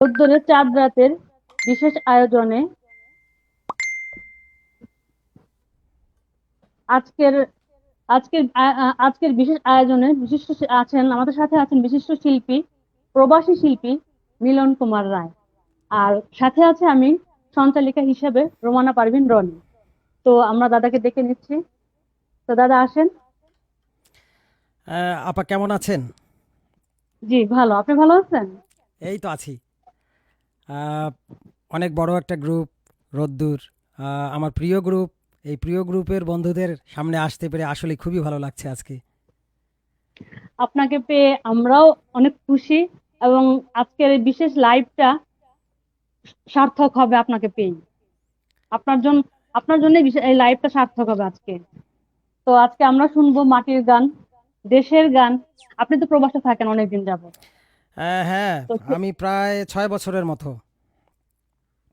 রোদ্দুরে চাঁদ রাতের বিশেষ আয়োজনে আজকের আজকের বিশেষ আয়োজনে আমাদের সাথে আছেন বিশিষ্ট শিল্পী, প্রবাসী শিল্পী মিলন কুমার রায়। আর সাথে আছে আমি সঞ্চালিকা হিসেবে রোমানা পারভিন রনি। তো আমরা দাদাকে ডেকে নিচ্ছি। তো দাদা আসেন। আপা কেমন আছেন? জি ভালো, আপনি ভালো আছেন? এই তো আছি। আহ, অনেক বড় একটা গ্রুপ রোদ্দুর, আমার প্রিয় গ্রুপ। এই প্রিয় গ্রুপের বন্ধুদের সামনে আসতে পেরে আসলে খুবই ভালো লাগছে আজকে। আপনাকে পেয়ে আমরাও অনেক খুশি, এবং আজকের এই বিশেষ লাইভটা সার্থক হবে আপনাকে পেয়ে। আপনার জন্য আপনার জন্য এই লাইভটা সার্থক হবে আজকে। তো আজকে আমরা শুনবো মাটির গান, দেশের গান। আপনি তো প্রবাসে থাকেন অনেকদিন যাবত। হ্যাঁ, তো সে- আমি প্রায় 6 বছরের মতো।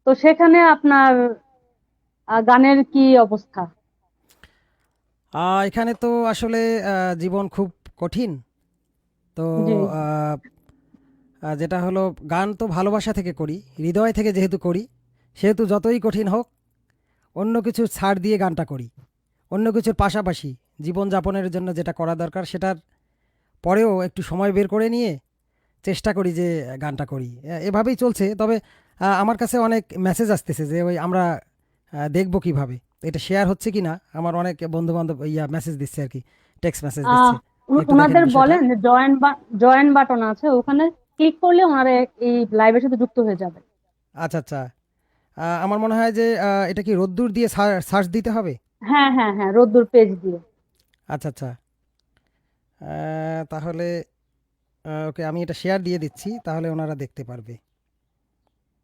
তো সেখানে আপনার গানের কি অবস্থা? এখানে তো আসলে জীবন খুব কঠিন। তো জি। আহ, যেটা হলো, গান তো ভালোবাসা থেকে করি, হৃদয় থেকে যেহেতু করি, সেহেতু যতই কঠিন হোক অন্য কিছু ছাড় দিয়ে গানটা করি। অন্য কিছুর পাশাপাশি জীবনযাপনের জন্য যেটা করা দরকার সেটার পরেও একটু সময় বের করে নিয়ে চেষ্টা করি যে গানটা করি। এভাবেই চলছে। তবে আমার কাছে অনেক মেসেজ আসতেছে যে ওই আমরা দেখবো কিভাবে এটা শেয়ার হচ্ছে কি না। আমার অনেক বন্ধু বান্ধব মেসেজ দিচ্ছে আর কি, টেক্সট মেসেজ আহ দিচ্ছে, একটু দেখেন ওনাদের বিষয়টা। বলেন যে জয়েন বাটন আছে, ওখানে ক্লিক করলে ওনারা এই লাইভের সাথে যুক্ত হয়ে যাবে। আচ্ছা আচ্ছা। আমার মনে হয় যে এটা কি রোদ্দুর দিয়ে সার্চ দিতে হবে? হ্যাঁ হ্যাঁ হ্যাঁ, রোদ্দুর পেজ দিয়ে। আচ্ছা আচ্ছা। তাহলে ওকে, আমি এটা শেয়ার দিয়ে দিচ্ছি, তাহলে ওনারা দেখতে পারবে।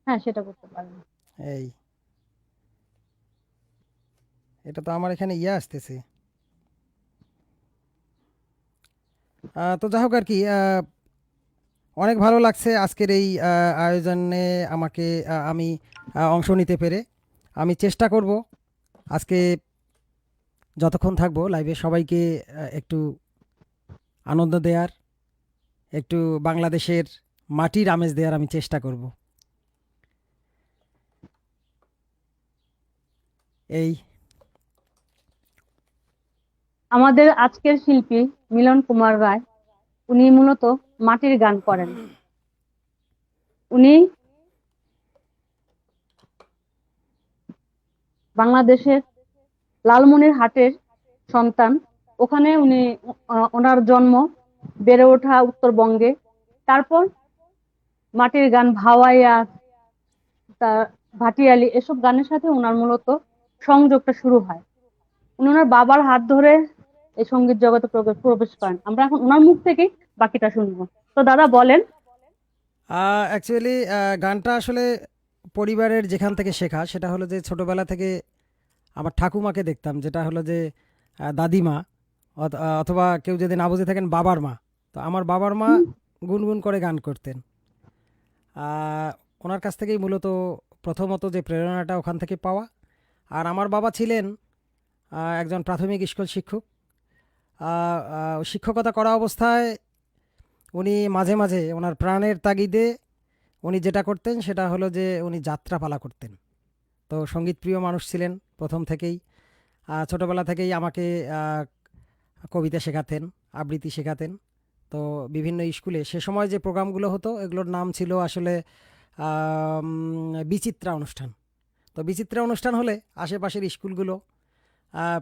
হ্যাঁ, সেটা করতে পারেন। এই, এটা তো আমার এখানে আসতেছে। তো যাই হোক আর কি, অনেক ভালো লাগছে আজকের এই আয়োজনে আমাকে আমি অংশ নিতে পেরে। আমি চেষ্টা করব আজকে যতক্ষণ থাকবো লাইভে সবাইকে একটু আনন্দ দেওয়ার, একটু বাংলাদেশের মাটির আমেজ দেওয়ার আমি চেষ্টা করব। এই, আমাদের আজকের শিল্পী মিলন কুমার রায়, উনি মূলত মাটির গান করেন। উনি বাংলাদেশের লালমনিরহাটের সন্তান। ওখানে উনি ওনার জন্ম, বেড়ে ওঠা উত্তরবঙ্গে। তারপর মাটির গান, ভাওয়াইয়া, তা ভাটিয়ালি, এসব গানের সাথে ওনার মূলত সংযোগটা শুরু হয়। উনি ওনার বাবার হাত ধরে এই সঙ্গীত জগতে প্রবেশ করেন। আমরা এখন ওনার মুখ থেকেই বাকিটা শুনবো। তো দাদা বলেন। অ্যাকচুয়ালি গানটা আসলে পরিবারের যেখান থেকে শেখা, সেটা হলো যে ছোটবেলা থেকে আমার ঠাকুমাকে দেখতাম, যেটা হলো যে দাদিমা, অথবা কেউ যদি না বুঝে থাকেন বাবার মা। তো আমার বাবার মা গুনগুন করে গান করতেন। আহ, ওনার কাছ থেকেই মূলত প্রথমত যে প্রেরণাটা ওখান থেকে পাওয়া। আর আমার বাবা ছিলেন একজন প্রাথমিক স্কুল শিক্ষক। শিক্ষকতা করা অবস্থায় উনি মাঝে মাঝে ওনার প্রাণের তাগিদে উনি যেটা করতেন সেটা হলো যে উনি যাত্রাপালা করতেন। তো সঙ্গীতপ্রিয় মানুষ ছিলেন প্রথম থেকেই। ছোটবেলা থেকেই আমাকে আহ, কবিতা শেখাতেন, আবৃত্তি শেখাতেন। তো বিভিন্ন স্কুলে সে সময় যে প্রোগ্রামগুলো হতো এগুলোর নাম ছিল আসলে বিচিত্রা অনুষ্ঠান। তো বিচিত্রা অনুষ্ঠান হলে আশেপাশের স্কুলগুলো,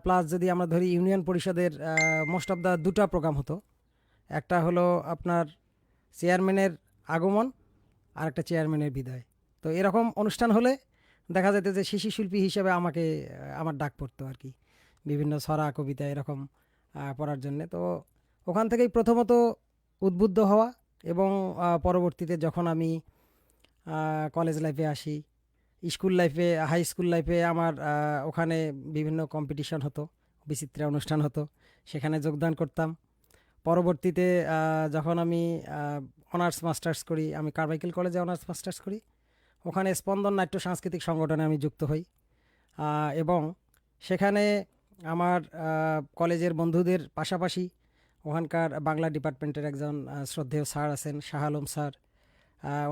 প্লাস যদি আমরা ধরি ইউনিয়ন পরিষদের, মোস্ট অফ দ্য দুটো প্রোগ্রাম হতো। একটা হলো আপনার চেয়ারম্যানের আগমন, আর একটা চেয়ারম্যানের বিদায়। তো এরকম অনুষ্ঠান হলে দেখা যেত যে শিশু শিল্পী হিসেবে আমাকে আমার ডাক পড়তো আর কি, বিভিন্ন ছড়া কবিতা এরকম পড়ার জন্যে। তো ওখান থেকেই প্রথমত উদ্বুদ্ধ হওয়া, এবং পরবর্তীতে যখন আমি কলেজ লাইফে আসি, স্কুল লাইফে, হাই স্কুল লাইফে আমার ওখানে বিভিন্ন কম্পিটিশন হতো, বিচিত্রা অনুষ্ঠান হতো, সেখানে যোগদান করতাম। পরবর্তীতে যখন আমি অনার্স মাস্টার্স করি, আমি কারমাইকেল কলেজে অনার্স মাস্টার্স করি, ওখানে স্পন্দন নাট্য সাংস্কৃতিক সংগঠনে আমি যুক্ত হই। এবং সেখানে আমার কলেজের বন্ধুদের পাশাপাশি ওখানকার বাংলা ডিপার্টমেন্টের একজন শ্রদ্ধেয় স্যার আছেন, শাহ আলম স্যার।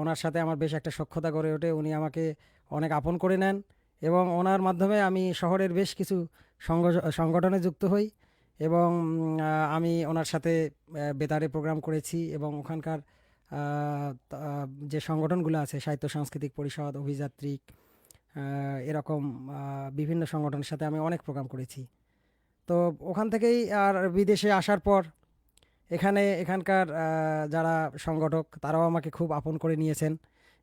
ওনার সাথে আমার বেশ একটা সখ্যতা গড়ে ওঠে। উনি আমাকে অনেক আপন করে নেন এবং ওনার মাধ্যমে আমি শহরের বেশ কিছু সংগঠনে যুক্ত হই এবং আমি ওনার সাথে বেতারে প্রোগ্রাম করেছি এবং ওখানকার যে সংগঠনগুলো আছে, সাহিত্য সাংস্কৃতিক পরিষদ, অভিযাত্রিক, এরকম বিভিন্ন সংগঠনের সাথে আমি অনেক প্রোগ্রাম করেছি। তো ওখান থেকেই আর বিদেশে আসার পর এখানকার যারা সংগঠক তারাও আমাকে খুব আপন করে নিয়েছেন।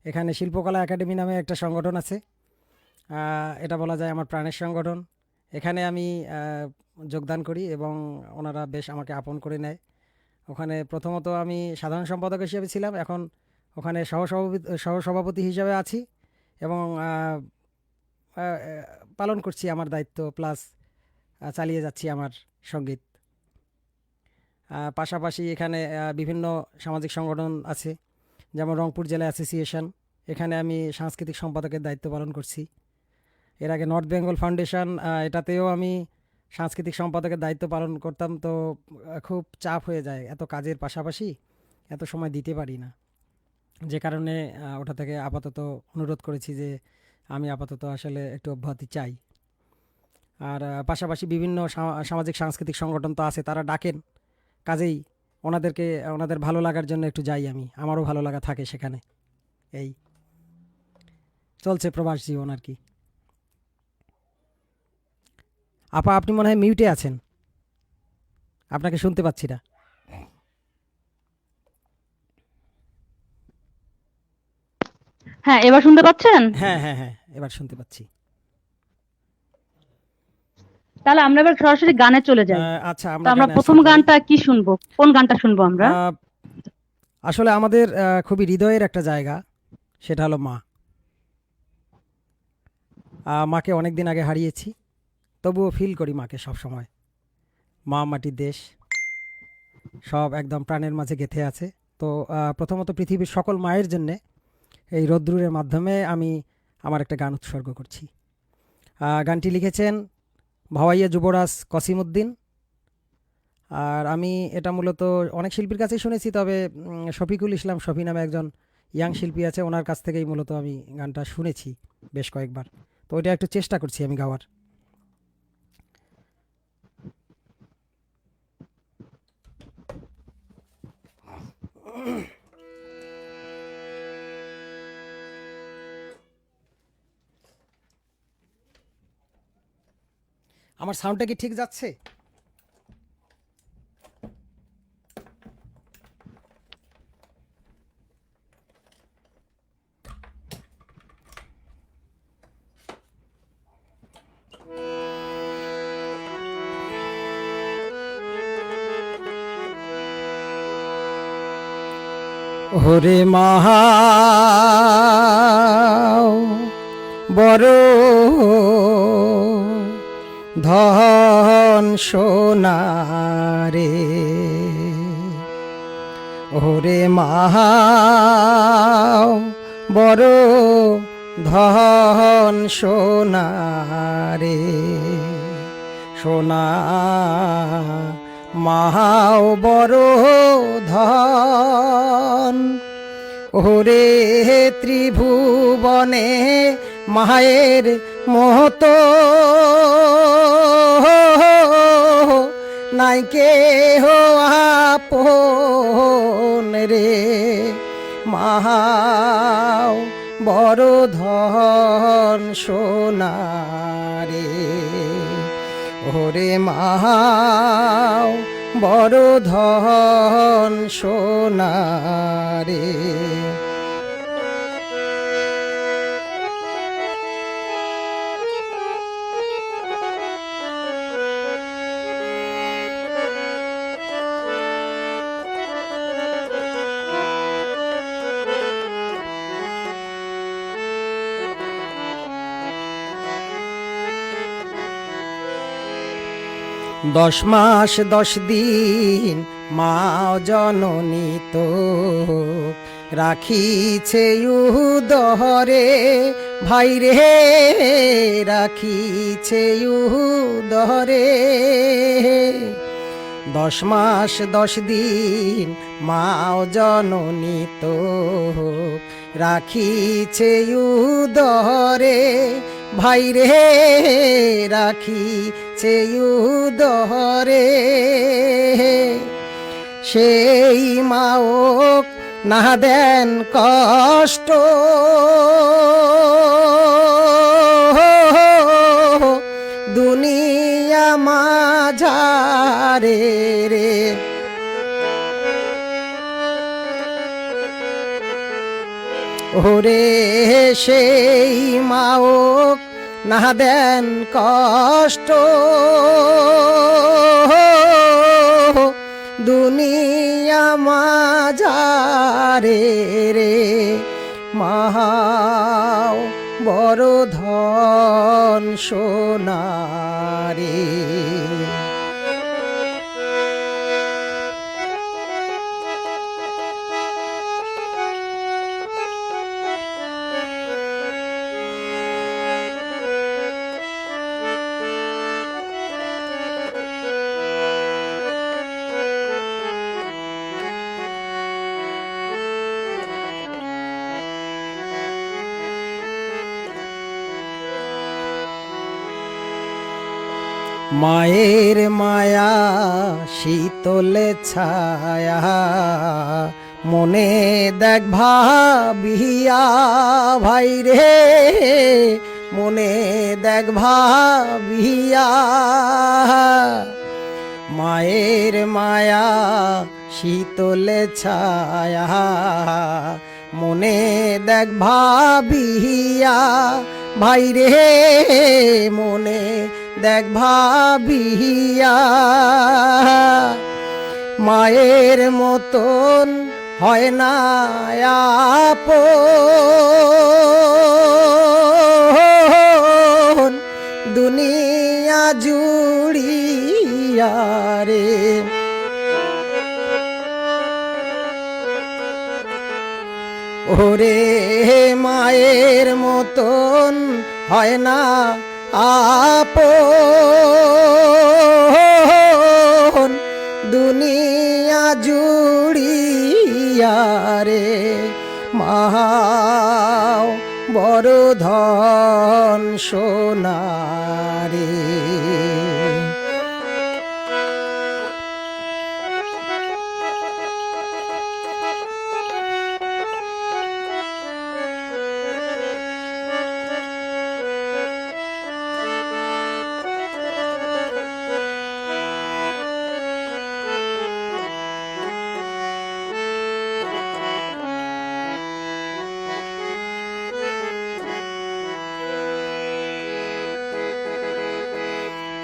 এখানে শিল্পকলা একাডেমি নামে একটা সংগঠন আছে, এটা বলা যায় আমার প্রাণের সংগঠন। এখানে আমি যোগদান করি এবং ওনারা বেশ আমাকে আপন করে নেয়। ওখানে প্রথমত আমি সাধারণ সম্পাদক হিসেবে ছিলাম, এখন ওখানে সহসভাপতি হিসেবে আছি এবং পালন করছি আমার দায়িত্ব, প্লাস চালিয়ে যাচ্ছি আমার সঙ্গীত। পাশাপাশি এখানে বিভিন্ন সামাজিক সংগঠন আছে, যেমন রংপুর জেলা অ্যাসোসিয়েশন, এখানে আমি সাংস্কৃতিক সম্পাদকের দায়িত্ব পালন করছি। এর আগে নর্থ বেঙ্গল ফাউন্ডেশন, এটাতেও আমি সাংস্কৃতিক সম্পাদকের দায়িত্ব পালন করতাম। তো খুব চাপ হয়ে যায়, এত কাজের পাশাপাশি এত সময় দিতে পারি না, যে কারণে ওটা থেকে আপাতত অনুরোধ করেছি যে আমি আপাতত আসলে একটু অব্যাহতি চাই। আর পাশাপাশি বিভিন্ন সামাজিক সাংস্কৃতিক সংগঠন তো আছে, তারা ডাকেন, কাজেই ওনাদের ভালো লাগার জন্য একটু যাই আমি, আমারও ভালো লাগা থাকে সেখানে। এই চলছে প্রবাস জীবন আর কি। আপা, আপনি মনে হয় মিউটে আছেন, আপনাকে শুনতে পাচ্ছি না। হ্যাঁ, এবার শুনতে পাচ্ছেন? হ্যাঁ হ্যাঁ হ্যাঁ, এবার শুনতে পাচ্ছি। তাহলে আমরা এবার সরাসরি গানে চলে যাই। আচ্ছা, তো আমরা প্রথম গানটা কি শুনবো? কোন গানটা শুনবো আমরা? আসলে আমাদের খুবই হৃদয়ের একটা জায়গা, সেটা হলো মা। মাকে অনেক দিন আগে হারিয়েছি, তবুও ফিল করি মাকে সব সময়। মা, মাটির দেশ, সব একদম প্রাণের মাঝে গেঁথে আছে। তো প্রথমত পৃথিবীর সকল মায়ের জন্যে এই রোদ্রুরের মাধ্যমে আমি আমার একটা গান উৎসর্গ করছি। গানটি লিখেছেন ভাওয়াইয়া যুবরাজ কসিমউদ্দিন। আর আমি এটা মূলত অনেক শিল্পীর কাছেই শুনেছি, তবে শফিকুল ইসলাম শফি নামে একজন ইয়াং শিল্পী আছে, ওনার কাছ থেকেই মূলত আমি গানটা শুনেছি বেশ কয়েকবার। তো ওইটা একটু চেষ্টা করছি আমি গাওয়ার। আমার সাউন্ডটা কি ঠিক যাচ্ছে? ওরে মহা বড় ধন সোনারে, ওরে মহা বড় ধন সোনারে, সোনা মাও বড় ধন, ওরে ত্রিভুবনে মায়ের মতো নাইকে হো আপন রে, মাও বড় ধন সোনারে, ওরে মাও বড় ধন সোনারে। দশ মাস 10 দিন মা জননী তো রাখিছে উদরে, ভাই রে রাখিছে উদরে, 10 মাস 10 দিন মাও জননী তো রাখিছে উদরে, ভাই রে রাখিছে উদরে। সেই মাও না দেন কষ্ট, দুনিয়া মাঝারে রে। ওরে সেই মাও না দেন কষ্ট, দুনিয়া মাঝারে রে। মাও বড় ধন সোনারে। মায়ের মায়া শীতলে ছায়া, মনে দেখ ভাবিয়া ভাই রে, মনে দেখ ভাবিয়া। মায়ের মায়া শীতলে ছায়া, মনে দেখ ভাবিয়া ভাই রে, মনে দেখ ভাবিয়া। মায়ের মতন হয় না আপন, দুনিয়া জুড়িয়া রে। ওরে মায়ের মতন হয় না আপন, দুনিয়া জুড়িয়া রে। মাও বড় ধন সোনারে।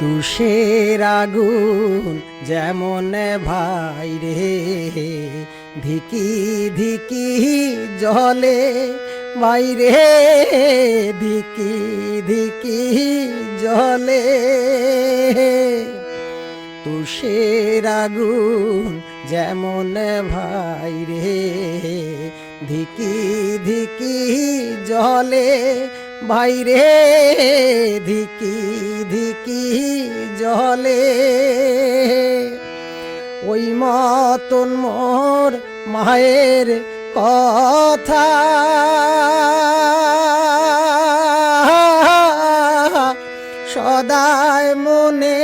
তুষের আগুন যেমন ভাই রে, ধিকি ধিকি জলে ভাই রে, ধিকি ধিকি জলে। তুষের আগুন যেমন ভাই রে, ধিকি ধিকি জলে ভাই রে, ধিকি ধিকি জলে। ওই মতন মোর মায়ের কথা সদাই মনে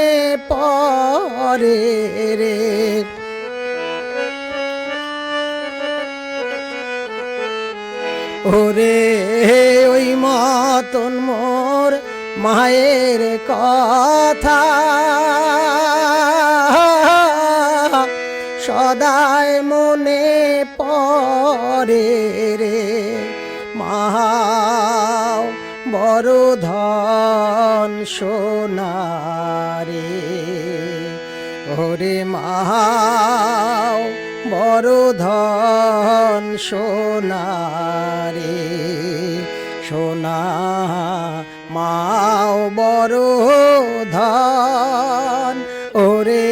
পড়ে রে। ওরে ওই মতন মোর মায়ের কথা সদাই মনে পড়ে রে। মাও বড় ধন সোনারে। ওরে মাও বড় ধন সোনারে। সোনা মাও বড় ধন। ওরে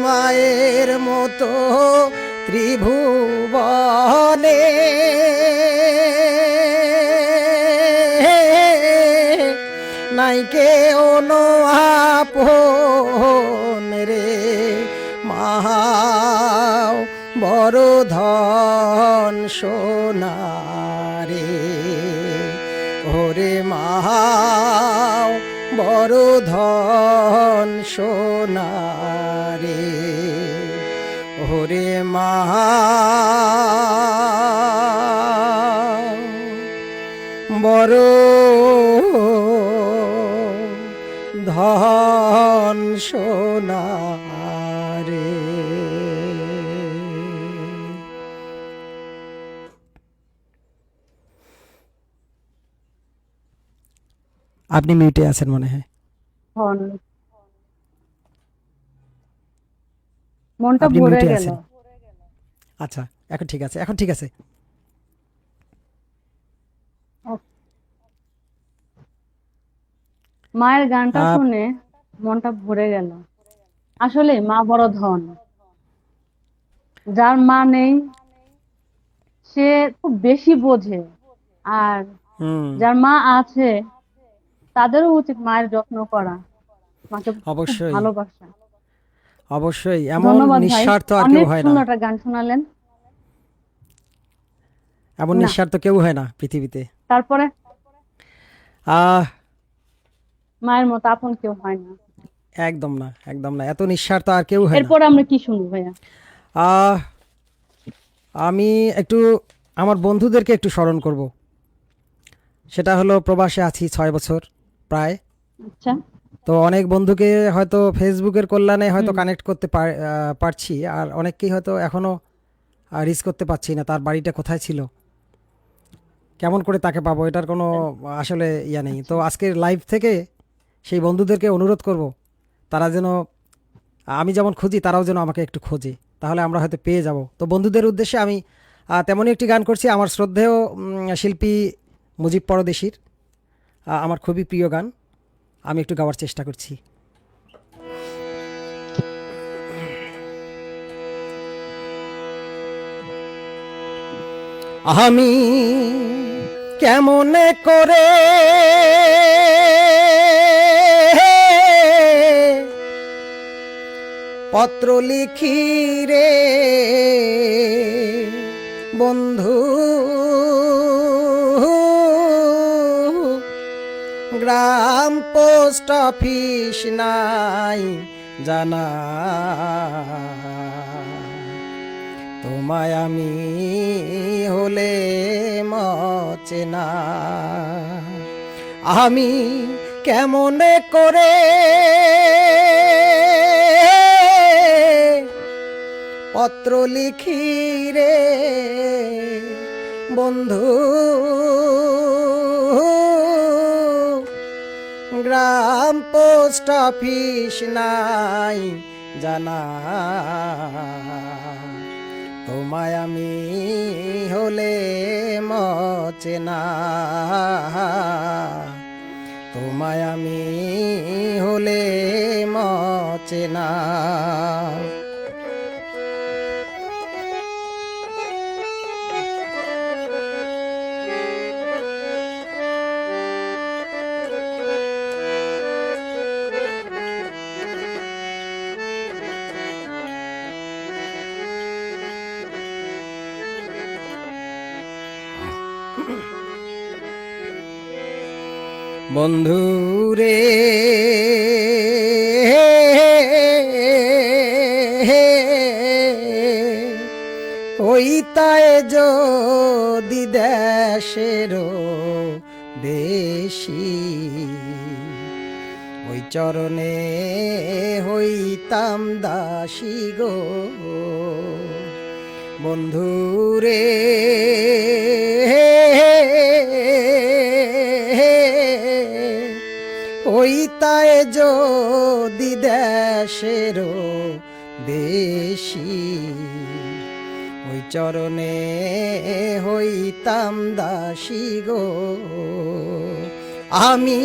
মায়ের মতো ত্রিভুবনে নাই কেউ আপন রে। বড় ধন সোনারে, ওরে মাও বড় ধন সোনারে, ওরে মা বড় ধন সোনারে। আপনি মিউটে আছেন মনে হয়, ধন, মনটা আপনি ভরে মিউটে গেল। আছেন। আচ্ছা, এখন ঠিক আছে, এখন ঠিক আছে। মায়ের গানটা আহ, শুনে মনটা ভরে গেল। আসলে মা বড় ধন। যার মা নেই সে খুব বেশি বোঝে, আর হুম, যার মা আছে তাদেরও উচিত মায়ের যত্ন করা, মাকে খুব অবশ্যই ভালোবাসা। অবশ্যই, এমন ধন্যবাদ ভাই, নিঃস্বার্থ আর কেউ অনেক হয় না, সুন্দর একটা গান শোনালেন। এমন না, নিঃস্বার্থ কেউ হয় না পৃথিবীতে। তারপরে আহ মায়ের মতো আপন কেউ হয় না। একদম না, একদম না, এত নিঃস্বার্থ আর কেউ হয় না। এরপর আমরা কি শুনবো ভাইয়া? আহ আমি একটু আমার বন্ধুদেরকে একটু স্মরণ করব। সেটা হলো, প্রবাসে আছি 6 বছর প্রায়। আচ্ছা। তো অনেক বন্ধুকে হয়তো ফেসবুকের কল্যাণে হয়তো হুম। কানেক্ট করতে পারছি, আর অনেককেই হয়তো এখনও রিচ করতে পারছি না। তার বাড়িটা কোথায় ছিল, কেমন করে তাকে পাবো, এটার কোনো আসলে ইয়া নেই। তো আচ্ছা। আজকের লাইভ থেকে সেই বন্ধুদেরকে অনুরোধ করব, তারা যেন, আমি যেমন খুঁজি তারাও যেন আমাকে একটু খোঁজে, তাহলে আমরা হয়তো পেয়ে যাব। তো বন্ধুদের উদ্দেশ্যে আমি তেমনই একটি গান করছি, আমার শ্রদ্ধেয় শিল্পী মুজিব পরদেশির, আমার খুবই প্রিয় গান, আমি একটু গাওয়ার চেষ্টা করছি। আমি কেমনে করে পত্র লিখি রে বন্ধু, গ্রাম পোস্ট অফিস নাই জানা, তোমায় আমি হলে মচেনা। আমি কেমনে করে পত্র লিখি রে বন্ধু, গ্রাম পোস্ট অফিস নাই জানা, তোমায় আমি হলে মচেনা, তোমায় আমি হলে মচেনা। বন্ধু রে হইতায় যদি দেশের দেশি, ওই চরণে হইতাম দাসী গো। বন্ধু রে হইতায় যদি দেশের দেশি, ওই চরণে হইতাম দাসী গো। আমি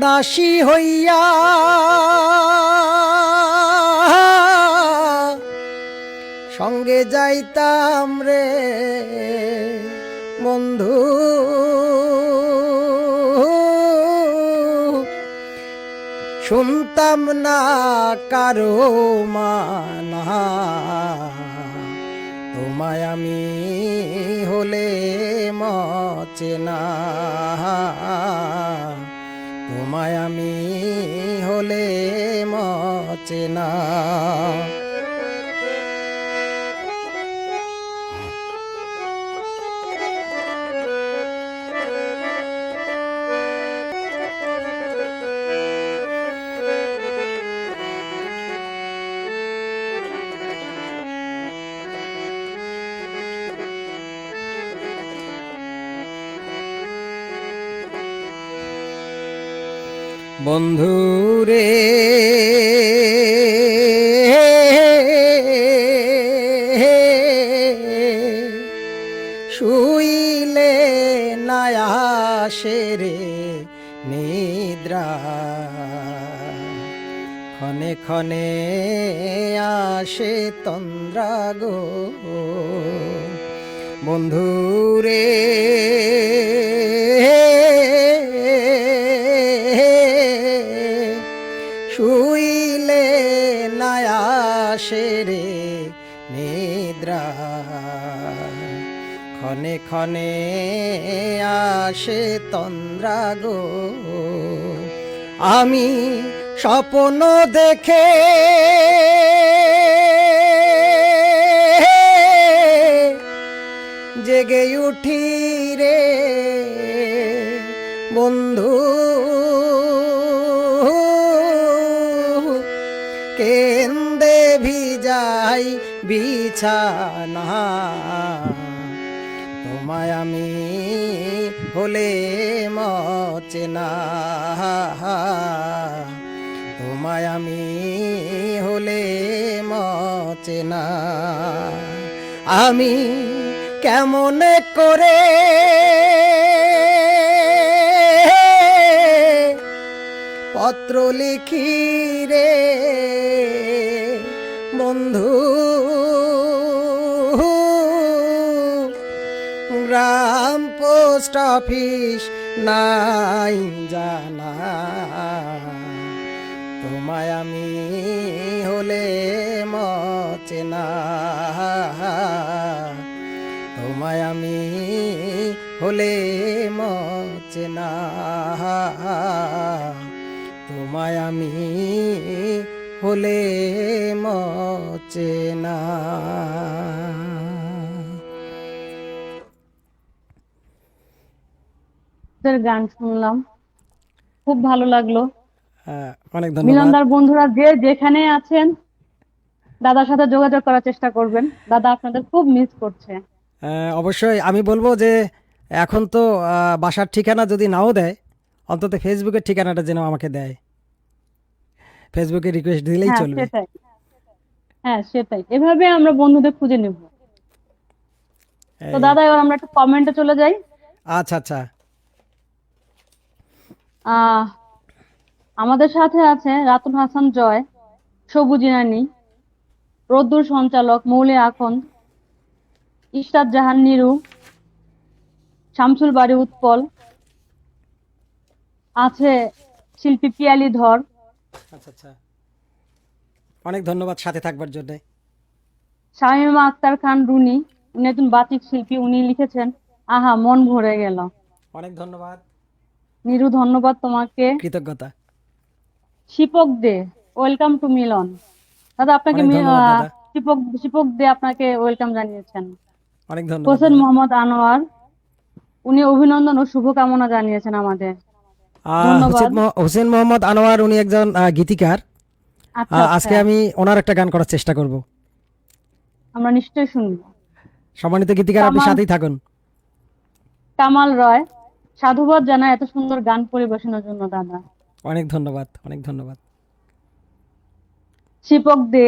দাসী হইয়া সঙ্গে যাইতাম রে বন্ধু, শুনতাম না কারো মানা, তোমায় আমি হলে মচেনা, তোমায় আমি হলে মচেনা। বন্ধুরে শুইলে না আসে রে নিদ্রা, ক্ষণে ক্ষণে আসে তন্দ্রা গো। বন্ধুরে শুইলে না আসে রে নিদ্রা, ক্ষণে ক্ষণে আসে তন্দ্রা গো। আমি স্বপ্ন দেখে জেগে উঠি রে বন্ধু, কেন্দে ভিজাই বিছানা, তোমায় আমি হলে মচেনা, তোমায় আমি হলে মচেনা। আমি কেমন করে পত্র লিখি রে বন্ধু, গ্রাম পোস্ট অফিস নাই জানা, তোমায় আমি হলে মচেনা, তোমায় আমি হলে মচেনা, তোমায় আমি হলে মচেনা। গান শুনলাম, খুব ভালো লাগলো। অনেক ধন্যবাদ। মিলনদার বন্ধুরা যে যেখানে আছেন দাদার সাথে যোগাযোগ করার চেষ্টা করবেন, দাদা আপনাদের খুব মিস করছে। অবশ্যই আমি বলবো যে এখন তো বাসার ঠিকানা যদি নাও দেয়, অন্তত ফেসবুকের ঠিকানাটা যেন আমাকে দেয়, ফেসবুকে রিকোয়েস্ট দিলেই হ্যাঁ চলবে। সেটাই, হ্যাঁ সেটাই, এভাবে আমরা বন্ধুদের খুঁজে নেব। তো এই, দাদা এবার আমরা একটু কমেন্টে চলে যাই। আচ্ছা আচ্ছা। আহ আমাদের সাথে আছে রাতুল হাসান জয়, সবুজ ইরানী, রোদ্দুর সঞ্চালক, মৌলি আখন্দ, ইশরাত জাহান নিরু, শামসুল বাড়ি উৎপল, আছে শিল্পী পিয়ালি ধর, আচ্ছা আচ্ছা, অনেক ধন্যবাদ সাথে থাকবার জন্য। শামীমা আক্তার খান রুনি, উনি একজন বাচিক শিল্পী, উনি লিখেছেন আহা মন ভরে গেল। অনেক ধন্যবাদ, নিরু ধন্যবাদ তোমাকে। কৃতজ্ঞতা। শিপক দে, ওয়েলকাম টু মিলন। দাদা আপনাকে অনেক ধন্যবাদ দাদা, শিপক শিপক দে আপনাকে ওয়েলকাম জানিয়েছেন। অনেক ধন্যবাদ হোসেন দাদা। মোহাম্মদ আনোয়ার, উনি অভিনন্দন ও শুভকামনা জানিয়েছেন আমাদের। ধন্যবাদ। হোসেন মোহাম্মদ আনোয়ার উনি একজন গীতিকার। আচ্ছা আচ্ছা, আজকে আমি ওনার একটা গান করার চেষ্টা করব। আমরা নিশ্চয়ই শুনবো। সম্মানিত গীতিকার, আপনি কামাল সাথেই থাকুন। কামাল রয়, সাধুবাদ জানাই এত সুন্দর গান পরিবেশনের জন্য দাদা। অনেক ধন্যবাদ, অনেক ধন্যবাদ। শিপক দে,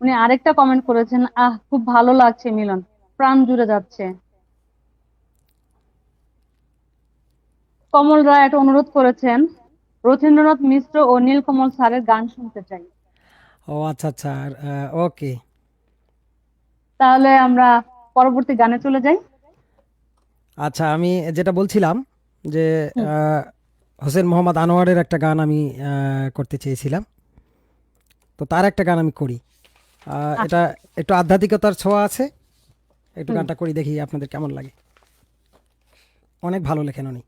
উনি আরেকটা কমেন্ট করেছেন, আহ খুব ভালো লাগছে মিলন, প্রাণ জুড়ে যাচ্ছে। কমল রায় একটা অনুরোধ করেছেন, রথীন্দ্রনাথ মিশ্র ও নীলকমল স্যারের গান শুনতে চাই। ও আচ্ছা আচ্ছা, ওকে। তাহলে আমরা পরবর্তী গানে চলে যাই। আচ্ছা, আমি যেটা বলছিলাম যে হুম, হোসেন মোহাম্মদ আনোয়ারের একটা গান আমি করতে চেয়েছিলাম, তো তার একটা গান আমি করি। এটা আচ্ছা একটু আধ্যাত্মিকতার ছোঁয়া আছে। একটু গানটা করি, দেখি আপনাদের কেমন লাগে। অনেক ভালো লেখেন উনি।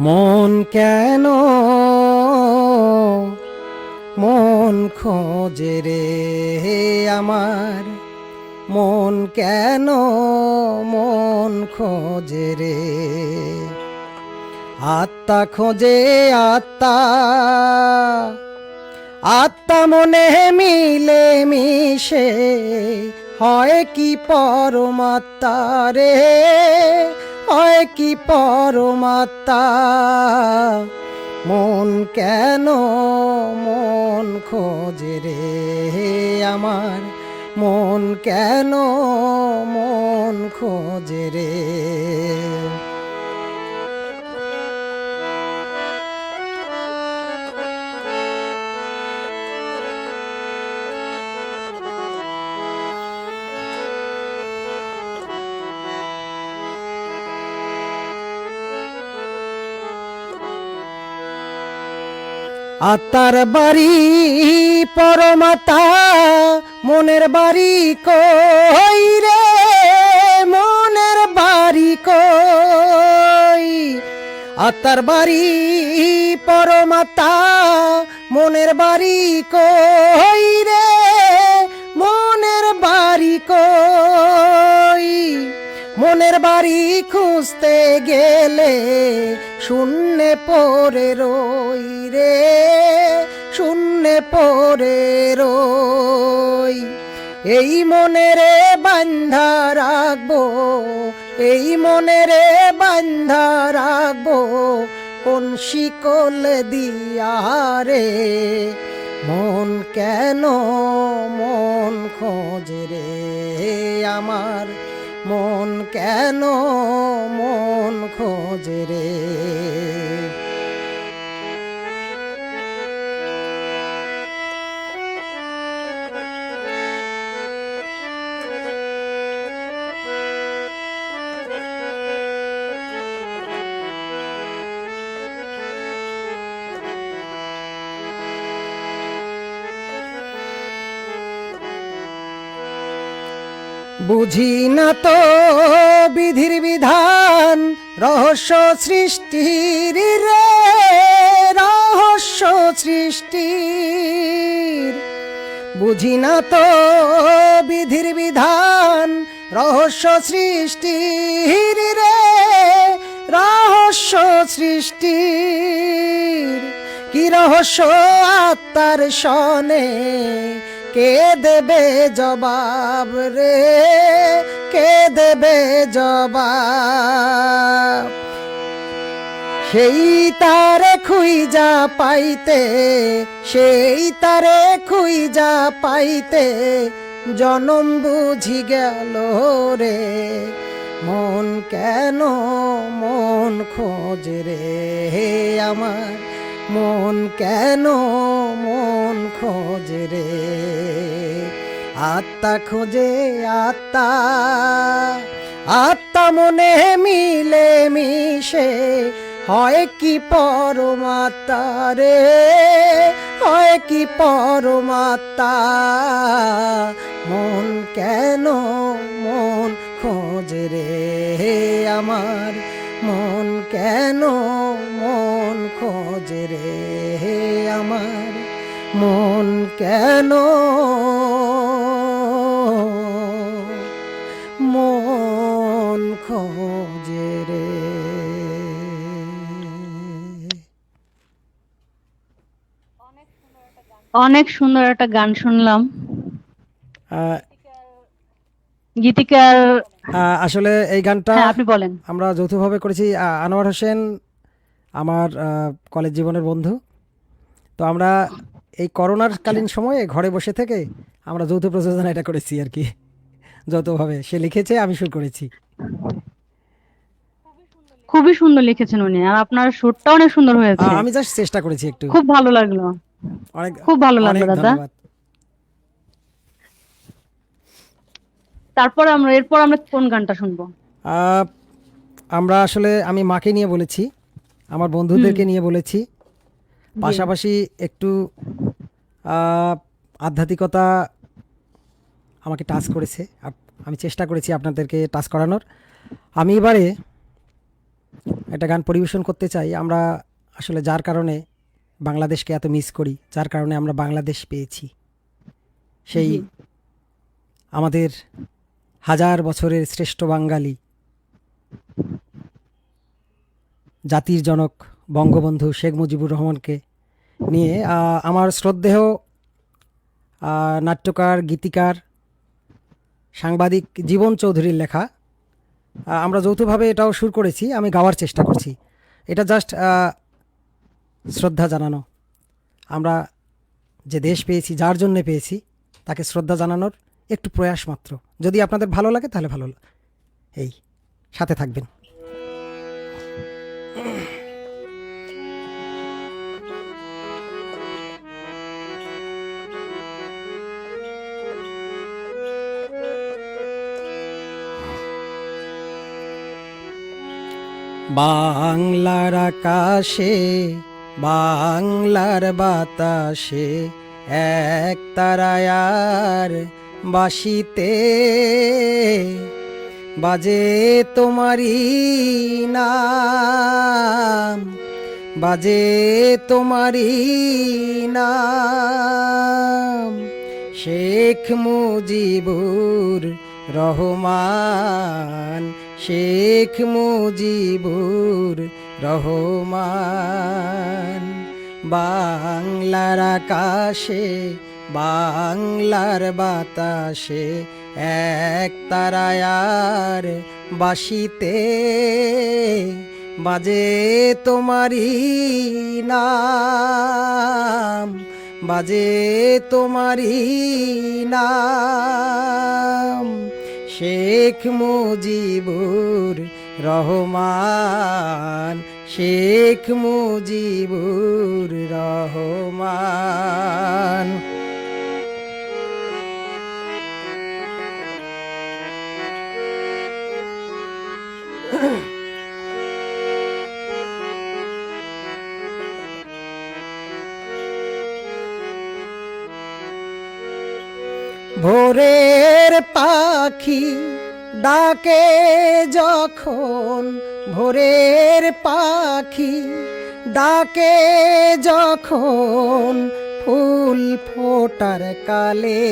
মন কেন মন খোঁজে রে আমার, মন কেন মন খোঁজে রে, আত্মা খোঁজে আত্মা, আত্মা মনে মিলে মিশে হয় কি পরমাত্মা রে, হয় কি পরমাত্মা। মন কেন মন খোঁজে রে আমার, মন কেন মন খোঁজে রে। আত্মার বাড়ি পরমাত্মা, মনের বাড়ি কই রে, মনের বাড়ি কই। আত্মার বাড়ি পরমাত্মা, মনের বাড়ি কই রে, মনের বাড়ি কই। মনের বাড়ি খুঁজতে গেলে শূন্যে পড়ে রই রে, শূন্যে পড়ে রই। এই মনেরে বান্ধা রাখবো, এই মনেরে বান্ধা রাখবো কোন শিকল দিয়া রে। মন কেন মন খোঁজে রে আমার, মন কেন মন খোঁজে রে। বুঝি না তো বিধির বিধান, রহস্য সৃষ্টির রে, রহস্য সৃষ্টির। বুঝি না তো বিধির বিধান, রহস্য সৃষ্টির রে, রহস্য সৃষ্টির। কি রহস্য আত্মার সনে, কে দেবে জবাব রে, কে দেবে জবাব। সেই তারে খুঁজা পাইতে, সেই তারে খুঁজা পাইতে জনম বুঝি গেল রে। মন কেন মন খোঁজে রে আমার, মন কেন মন খোঁজে রে। আত্মা খোঁজে আত্মা, আত্মা মনে মিলে মিশে হয় কি পরমাত্মা রে, হয় কি পরমাত্মা। মন কেন মন খোঁজে রে আমার, মন কেন মন খোঁজে রে আমার, মন কেন মন খোঁজে রে। অনেক সুন্দর একটা গান শুনলাম। আহ, গীতিকার, আসলে এই গানটা হ্যাঁ আপনি বলেন। আমরা যৌথভাবে করেছি। আনোয়ার হোসেন আমার কলেজ জীবনের বন্ধু। তো আমরা এই করোনার কালীন সময়ে ঘরে বসে থেকে আমরা যৌথ প্রযোজনা এটা করেছি আর কি, যৌথভাবে। সে লিখেছে, আমি সুর করেছি। খুবই সুন্দর লিখেছেন উনি, আর আপনার সুরটা অনেক সুন্দর হয়েছে। আমি জাস্ট চেষ্টা করেছি একটু। খুব ভালো লাগলো, অনেক খুব ভালো অনেক লাগলো দাদা। ধন্যবাদ। তারপর এরপর আমরা কোন গানটা শুনবো? আহ, আমরা আসলে আমি মাকে নিয়ে বলেছি, আমার বন্ধুদেরকে নিয়ে বলেছি, পাশাপাশি একটু আধ্যাত্মিকতা আমাকে টাচ করেছে, আমি চেষ্টা করেছি আপনাদেরকে টাচ করানোর। আমি এবারে একটা গান পরিবেশন করতে চাই। আমরা আসলে যার কারণে বাংলাদেশকে এত মিস করি, যার কারণে আমরা বাংলাদেশ পেয়েছি, সেই জি। আমাদের হাজার বছরের শ্রেষ্ঠ বাঙালি, জাতির জনক বঙ্গবন্ধু শেখ মুজিবুর রহমানকে নিয়ে আমার শ্রদ্ধেয় নাট্যকার, গীতিকার, সাংবাদিক জীবন চৌধুরীর লেখা, আমরা যৌথভাবে এটাও সুর করেছি, আমি গাওয়ার চেষ্টা করছি। এটা জাস্ট শ্রদ্ধা জানানো, আমরা যে দেশ পেয়েছি, যার জন্য পেয়েছি, তাকে শ্রদ্ধা জানানোর একটু প্রয়াস মাত্র। যদি আপনাদের ভালো লাগে তাহলে ভালো, এই সাথে থাকবেন। বাংলার আকাশে, বাংলার বাতাসে এক তারায়ার বাসিতে বাজে তোমারি নাম, বাজে তোমারি নাম। শেখ মুজিবুর রহমান, শেখ মুজিবুর রহমান। বাংলার আকাশে, বাংলার বাতাসে এক তারায়ার বাসিতে বাজে তোমারি নাম, বাজে তোমারি নাম। শেখ মুজিবুর রহমান, শেখ মুজিবুর রহমান। ভোরের পাখি ডাকে যখন, ভোরের পাখি ডাকে যখন, ফুল ফোটার কালে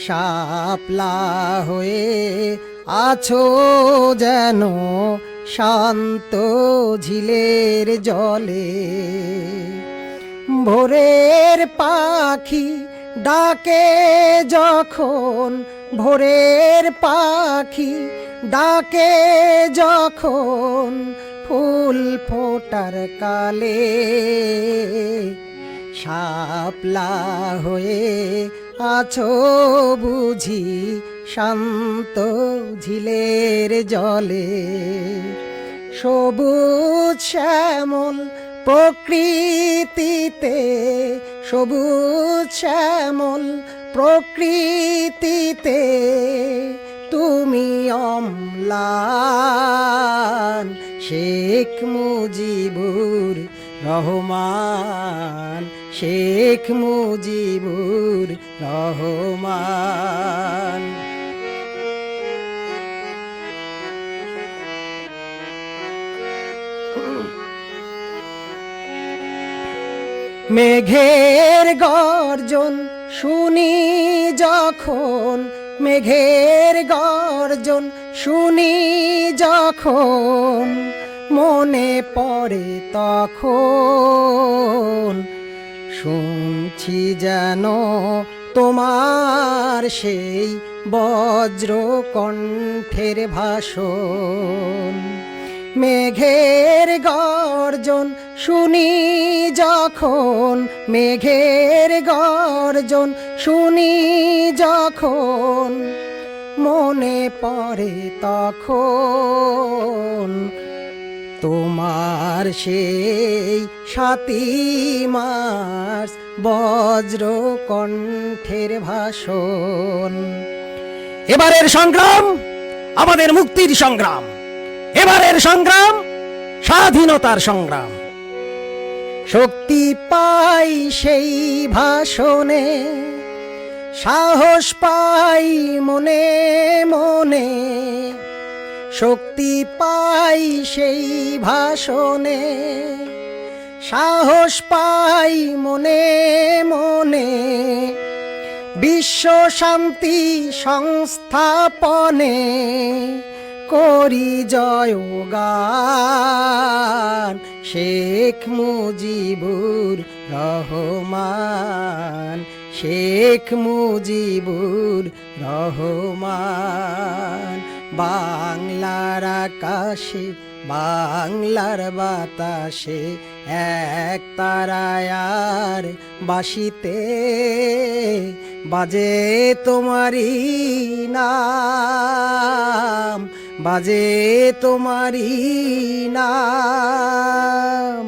শাপলা হয়ে আছো যেন শান্ত ঝিলের জলে। ভোরের পাখি ডাকে যখন, ভোরের পাখি ডাকে যখন, ফুল ফোটার কালে শাপলা হয়ে আছো বুঝি শান্ত ঝিলের জলে। সবুজ শ্যামল প্রকৃতিতে, সবুজ শ্যামল প্রকৃতিতে তুমি অম্লান। শেখ মুজিবুর রহমান, শেখ মুজিবুর রহমান। মেঘের গর্জন শুনি যখন, মেঘের গর্জন শুনি যখন, মনে পড়ে তখন শুনছি যেন তোমার সেই বজ্র কণ্ঠের ভাষণ। মেঘের গর্জন শুনি যখন, মেঘের গর্জন শুনি যখন, মনে পড়ে তখন তোমার সেই ৭ই মার্চ বজ্র কণ্ঠের ভাষণ। এবারের সংগ্রাম আমাদের মুক্তির সংগ্রাম, এবারের সংগ্রাম স্বাধীনতার সংগ্রাম। শক্তি পাই সেই ভাষণে, সাহস পাই মনে মনে, শক্তি পাই সেই ভাষণে, সাহস পাই মনে মনে, বিশ্ব শান্তি সংস্থাপনে করি জয়গান। শেখ মুজিবুর রহমান, শেখ মুজিবুর রহমান। বাংলার আকাশে বাংলার বাতাসে এক তারায়ার বাসিতে বাজে তোমারি নাম, বাজে তোমারি নাম।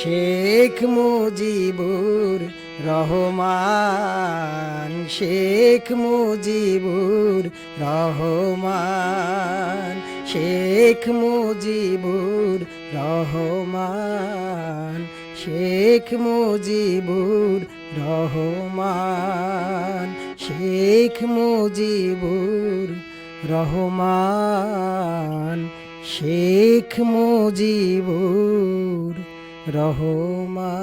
শেখ মুজিবুর রহমান, শেখ মুজিবুর রহমান, শেখ মুজিবুর রহমান, শেখ মুজিবুর রহমান, শেখ মুজিবুর রহমান, শেখ মুজিবুর রহমান।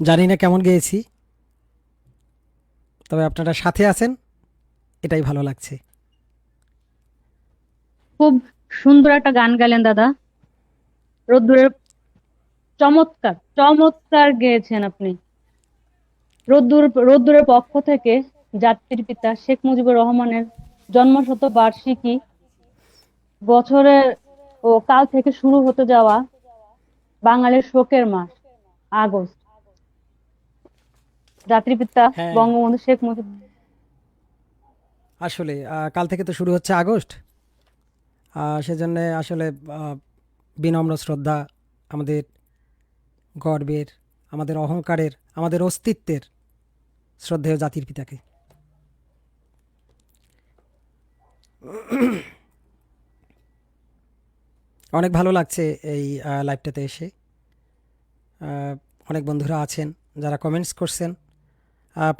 জানি না কেমন গেয়েছি, তবে আপনারা সাথে আছেন, এটাই ভালো লাগছে। খুব সুন্দর একটা গান গাইলেন দাদা। রোদ্দুরের চমৎকার চমৎকার গেয়েছেন আপনি। রোদ্দুরের পক্ষ থেকে জাতির পিতা শেখ মুজিবুর রহমানের জন্মশতবার্ষিকী, বছরের ও কাল থেকে শুরু হতে যাওয়া বাঙালির শোকের মাস আগস্ট, জাতির পিতা হ্যাঁ। বঙ্গবন্ধু শেখ মুজিব। আসলে কাল থেকে তো শুরু হচ্ছে আগস্ট, সেজন্য আসলে বিনম্র শ্রদ্ধা আমাদের গর্বের, আমাদের অহংকারের, আমাদের অস্তিত্বের শ্রদ্ধেয় জাতির পিতাকে। অনেক ভালো লাগছে এই লাইভটাতে এসে। অনেক বন্ধুরা আছেন যারা কমেন্টস করছেন,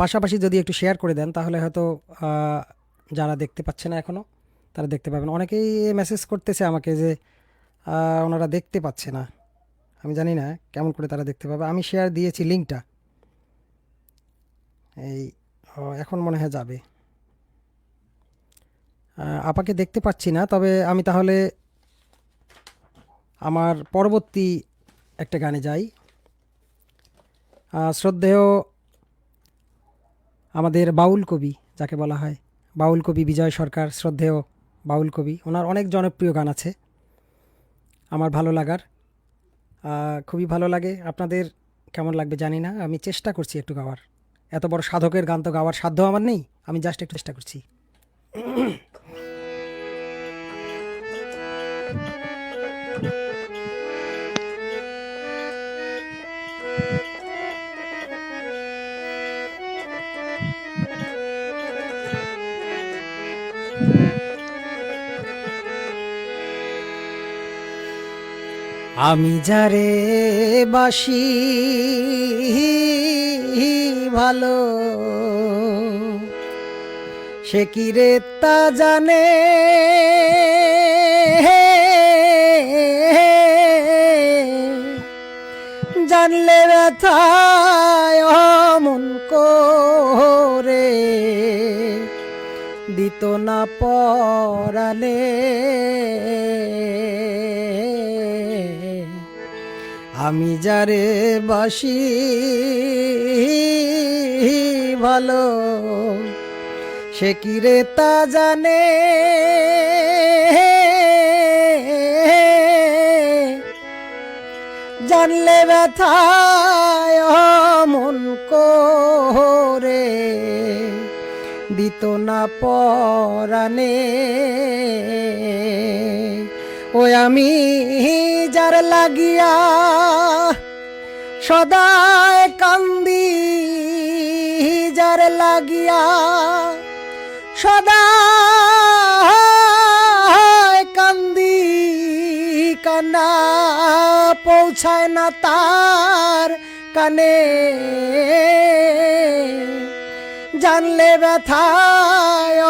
পাশাপাশি যদি একটু শেয়ার করে দেন তাহলে হয়তো যারা দেখতে পাচ্ছে না এখনও তারা দেখতে পাবেন। অনেকেই মেসেজ করতেছে আমাকে যে ওনারা দেখতে পাচ্ছে না, আমি জানি না কেমন করে তারা দেখতে পাবে। আমি শেয়ার দিয়েছি লিঙ্কটা, এই এখন মনে হয় যাবে। আপাকে দেখতে পাচ্ছি না, তবে আমি তাহলে আমার পরবর্তী একটা গানে যাই। শ্রদ্ধেয় আমাদের বাউল কবি যাকে বলা হয়, বাউল কবি বিজয় সরকার, শ্রদ্ধেয় বাউল কবি, ওনার অনেক জনপ্রিয় গান আছে আমার ভালো লাগার, খুবই ভালো লাগে। আপনাদের কেমন লাগবে জানি না, আমি চেষ্টা করছি একটু গাওয়ার। এত বড় সাধকের গান তো গাওয়ার সাধ্য আমার নেই, আমি জাস্ট একটু চেষ্টা করছি। আমি যারে বাসি ভালো, সে কি রে তা জানে, জানলে ব্যথায় অমন করে দিত না পরালে। আমি যারে বাসি ভালো, সে কি রে তা জানে, জানলে ব্যথায় মন করে দিত না পরানে। ওই আমি যার লাগিয়া সদায় কান্দি, যার লাগিয়া সদা কান্দি, কান্না পৌঁছায় না তার কানে, জানলে ব্যথায়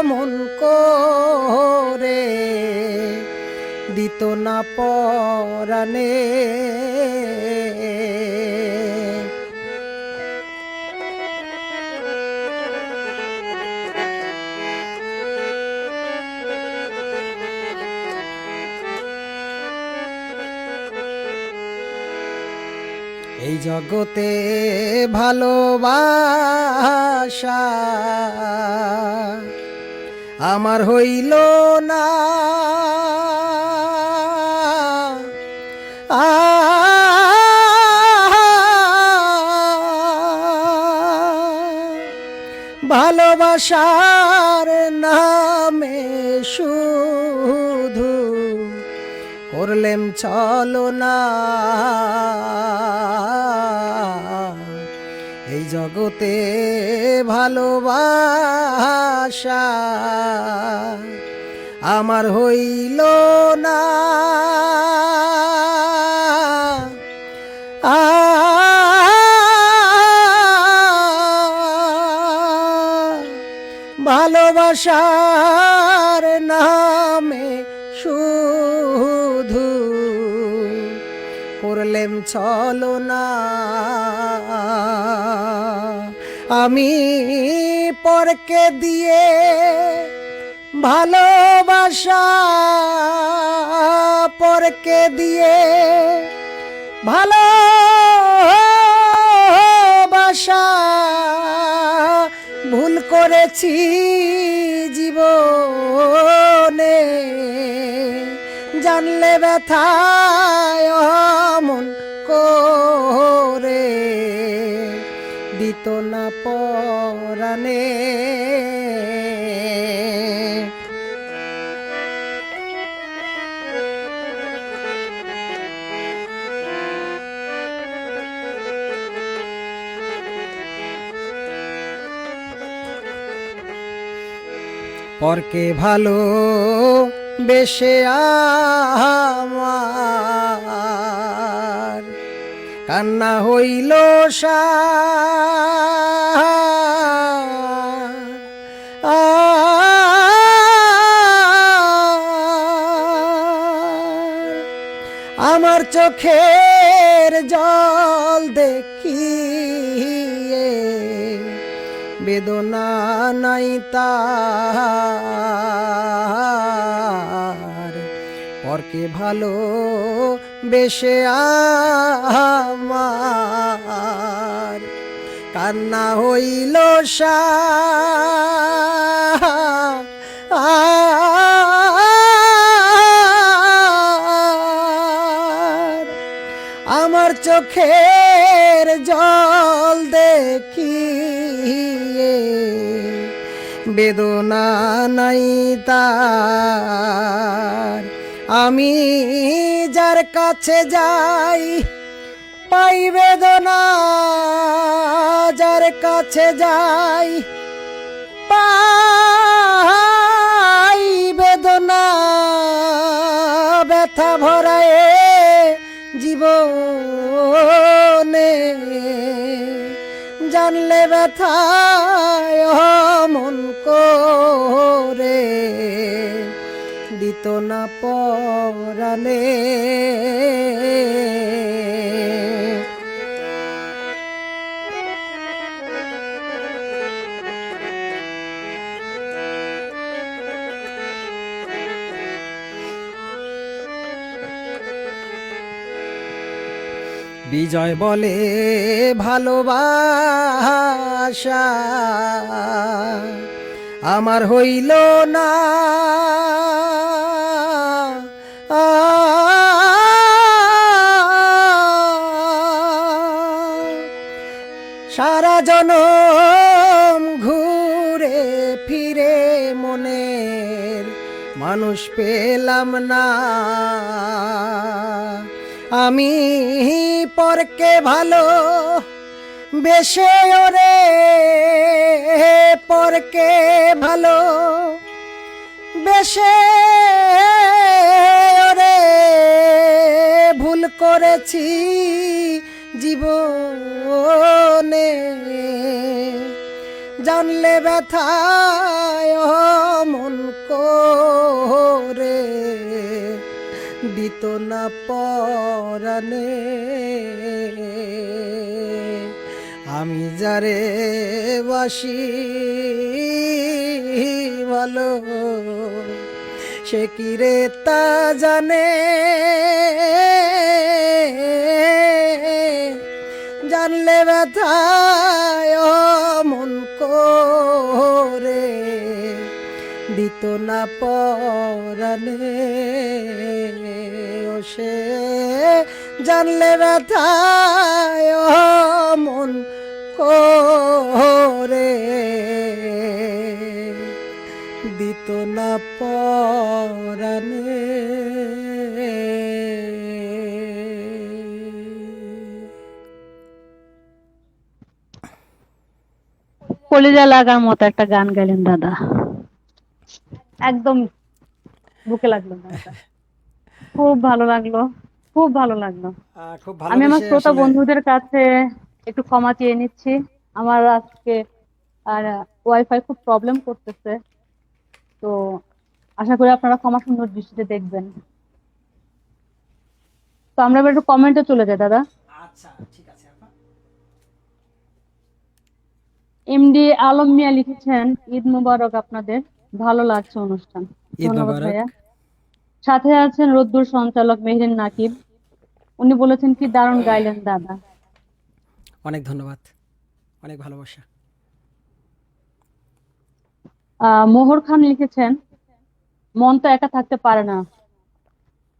মন করে দিত না পরাণে। এই জগতে ভালোবাসা আমার হইল না, ভালোবাসার নামে শুধু করলেম চলো না। এই জগতে ভালোবাসা আমার হইল না, ভালোবাসার নামে শুধু করলেম চলো না। আমি পরকে দিয়ে ভালোবাসা, পরকে দিয়ে ভালোবাসা ভুল করেছি জীবনে, জানলে ব্যথায় মন করে দিত না পরাণে। পরকে ভালো বেশে আমার কান্না হইল আমার চোখের জল দেখিয়ে বেদনা নাই তার, পরকে ভালো বেশে আমার কান্না হইল আমার চোখের জল দেখিয়ে বেদনা নাই তার। আমি যার কাছে যাই পাই বেদনা, যার কাছে যাই পাই বেদনা, ব্যথা ভরায় জীবনে, জানলে ব্যথায় মন করে দিত না পরাণে। বিজয় বলে ভালোবাসা আমার হইল না, সারা জনম ঘুরে ফিরে মনের মানুষ পেলাম না। আমি পরকে ভালো বেশে ওরে পরকে ভালো বেশে ওরে ভুল করেছি জীবনে জানলে ব্যথায় মন করে দিত না পরাণে আমি যারে বাসি ভালো সে কি রে তা জানে জানলে ব্যথায় মন করে দিত না পরাণে ও সে জানলে ব্যথায় মন করে দিত না পরাণে কলিজা লাগার মতো একটা গান গাইলেন দাদা, একদম বুকে লাগলো গানটা। খুব ভালো লাগলো, খুব ভালো লাগলো। খুব আমি আমার ভালোবেসে শ্রোতা আসলে বন্ধুদের কাছে একটু ক্ষমা চেয়ে নিচ্ছি। আমার আজকে আর ওয়াইফাই খুব প্রবলেম করতেছে, তো আশা করি আপনারা ক্ষমা সুন্দর দৃষ্টিতে দেখবেন। তো আমরা এবার একটু কমেন্টে চলে যাই দাদা। আচ্ছা ঠিক আছে আপা। এমডি আলম মিয়া লিখেছেন, ঈদ মুবারক আপনাদের, ভালো লাগছে অনুষ্ঠান। ঈদ ধন্যবাদ মোবারক। ভাইয়া। সাথে আছেন রোদ্দুর সঞ্চালক মেহরিন নাকিব, উনি বলেছেন কি দারুণ গাইলেন দাদা। অনেক ধন্যবাদ, অনেক ভালোবাসা। মোহর খান লিখেছেন, মন তো একা থাকতে পারে না,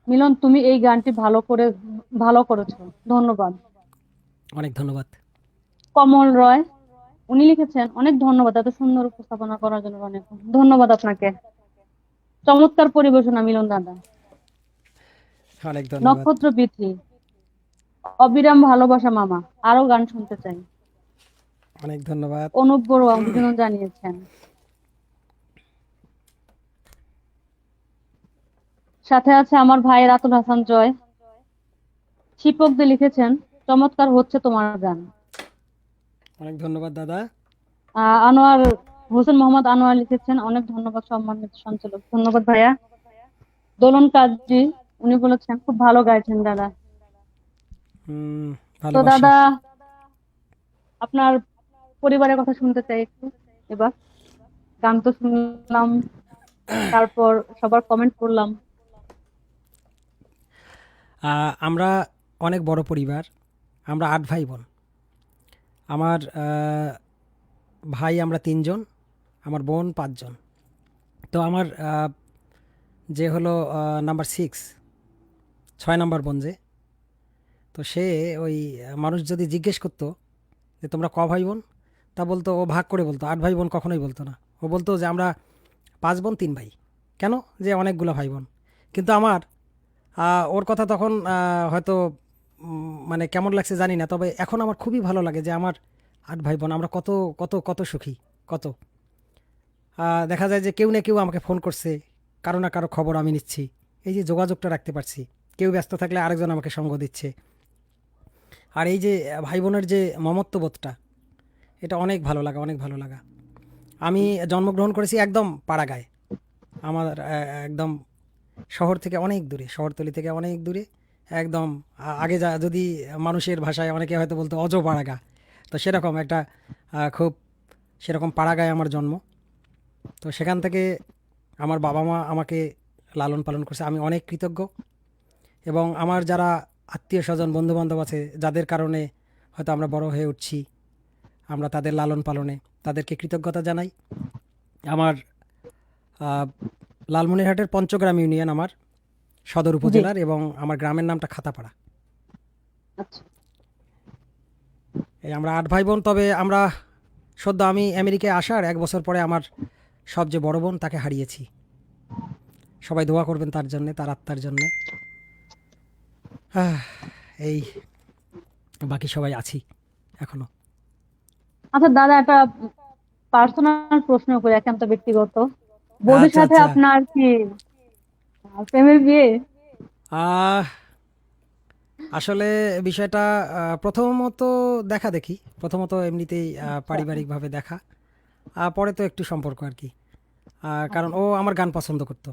মিলন তুমি এই গানটি ভালো করেছো, ধন্যবাদ। অনেক ধন্যবাদ। কমল রয় উনি লিখেছেন, অনেক ধন্যবাদ এত সুন্দর উপস্থাপনা করার জন্য, অনেক ধন্যবাদ আপনাকে, চমৎকার পরিবেশনা মিলন দাদা। অনেক ধন্যবাদ। নক্ষত্র বিথি, অবিরাম ভালোবাসা মামা, আরো গান শুনতে চাই। অনেক ধন্যবাদ। অনুপ বড়ুয়া অভিনন্দন জানিয়েছেন। সাথে আছে আমার ভাই রাতুল হাসান জয়, শিপক দে লিখেছেন, চমৎকার হচ্ছে তোমার গান। অনেক ধন্যবাদ দাদা। আনোয়ার হোসেন মোহাম্মদ আনোয়ার লিখেছেন, অনেক ধন্যবাদ সম্মানিত সঞ্চালক, ধন্যবাদ ভাইয়া। দোলন কাজী উনি বলেছেন, খুব ভালো গাইছেন দাদা। তো ভালোবাসা। দাদা আপনার পরিবারের কথা শুনতে চাই একটু এবার। গান তো শুনলাম, তারপর সবার কমেন্ট করলাম। আমরা অনেক বড় পরিবার, আমরা 8 ভাই বোন। আমার ভাই আমরা 3 জন, আমার বোন 5 জন। তো আমার যে হলো নাম্বার 6 নাম্বার বোন যে, তো সে ওই মানুষ যদি জিজ্ঞেস করতো যে তোমরা ক ভাই বোন, তা বলতো, ও ভাগ করে বলতো, 8 ভাই বোন কখনোই বলতো না। ও বলতো যে আমরা 5 বোন 3 ভাই। কেন, যে অনেকগুলো ভাই বোন। কিন্তু আমার ওর কথা তখন হয়তো মানে কেমন লাগছে জানি না, তবে এখন আমার খুবই ভালো লাগে যে আমার 8 ভাই বোন, আমরা কত কত কত সুখী, কত দেখা যায় যে কেউ না কেউ আমাকে ফোন করছে, কারো না কারো খবর আমি নিচ্ছি, এই যে যোগাযোগটা রাখতে পারছি, কেউ ব্যস্ত থাকলে আরেকজন আমাকে সঙ্গ দিচ্ছে। আর এই যে ভাই বোনের যে মমত্ববোধটা, এটা অনেক ভালো লাগা, অনেক ভালো লাগা। আমি জন্মগ্রহণ করেছি একদম পাড়াগাঁয়ে, আমার একদম শহর থেকে অনেক দূরে, শহরতলি থেকে অনেক দূরে, একদম আগে যদি মানুষের ভাষায় অনেকে হয়তো বলতো অজপাড়াগা, তো সেরকম একটা খুব সেরকম পাড়াগাঁয়ে আমার জন্ম। তো সেখান থেকে আমার বাবা মা আমাকে লালন পালন করছে, আমি অনেক কৃতজ্ঞ। এবং আমার যারা আত্মীয় স্বজন বন্ধুবান্ধব আছে, যাদের কারণে হয়তো আমরা বড় হয়ে উঠছি, আমরা তাদের লালন পালনে তাদেরকে কৃতজ্ঞতা জানাই। আমার লালমনিরহাটের পঞ্চগ্রাম ইউনিয়ন আমার সদর উপজেলার, এবং আমার গ্রামের নামটা খাতাপাড়া। আচ্ছা, এই আমরা 8 ভাই বোন। তবে আমরা সদ্য আমি আমেরিকায় আসার 1 বছর পরে আমার সবচেয়ে বড় বোন তাকে হারিয়েছি। সবাই দোয়া করবেন তার জন্যে, তার আত্মার জন্যে। এই বাকি সবাই আছি এখনো। আচ্ছা দাদা, একটা পার্সোনাল প্রশ্ন করি, একান্ত ব্যক্তিগত। বৌদির আচ্ছা সাথে আচ্ছা। আপনার কি প্রেমের বিয়ে? আহ আসলে বিষয়টা প্রথমত দেখা দেখি, প্রথমত এমনিতেই আচ্ছা। পারিবারিকভাবে দেখা, পরে তো একটু সম্পর্ক আর কি। কারণ আচ্ছা, ও আমার গান পছন্দ করতো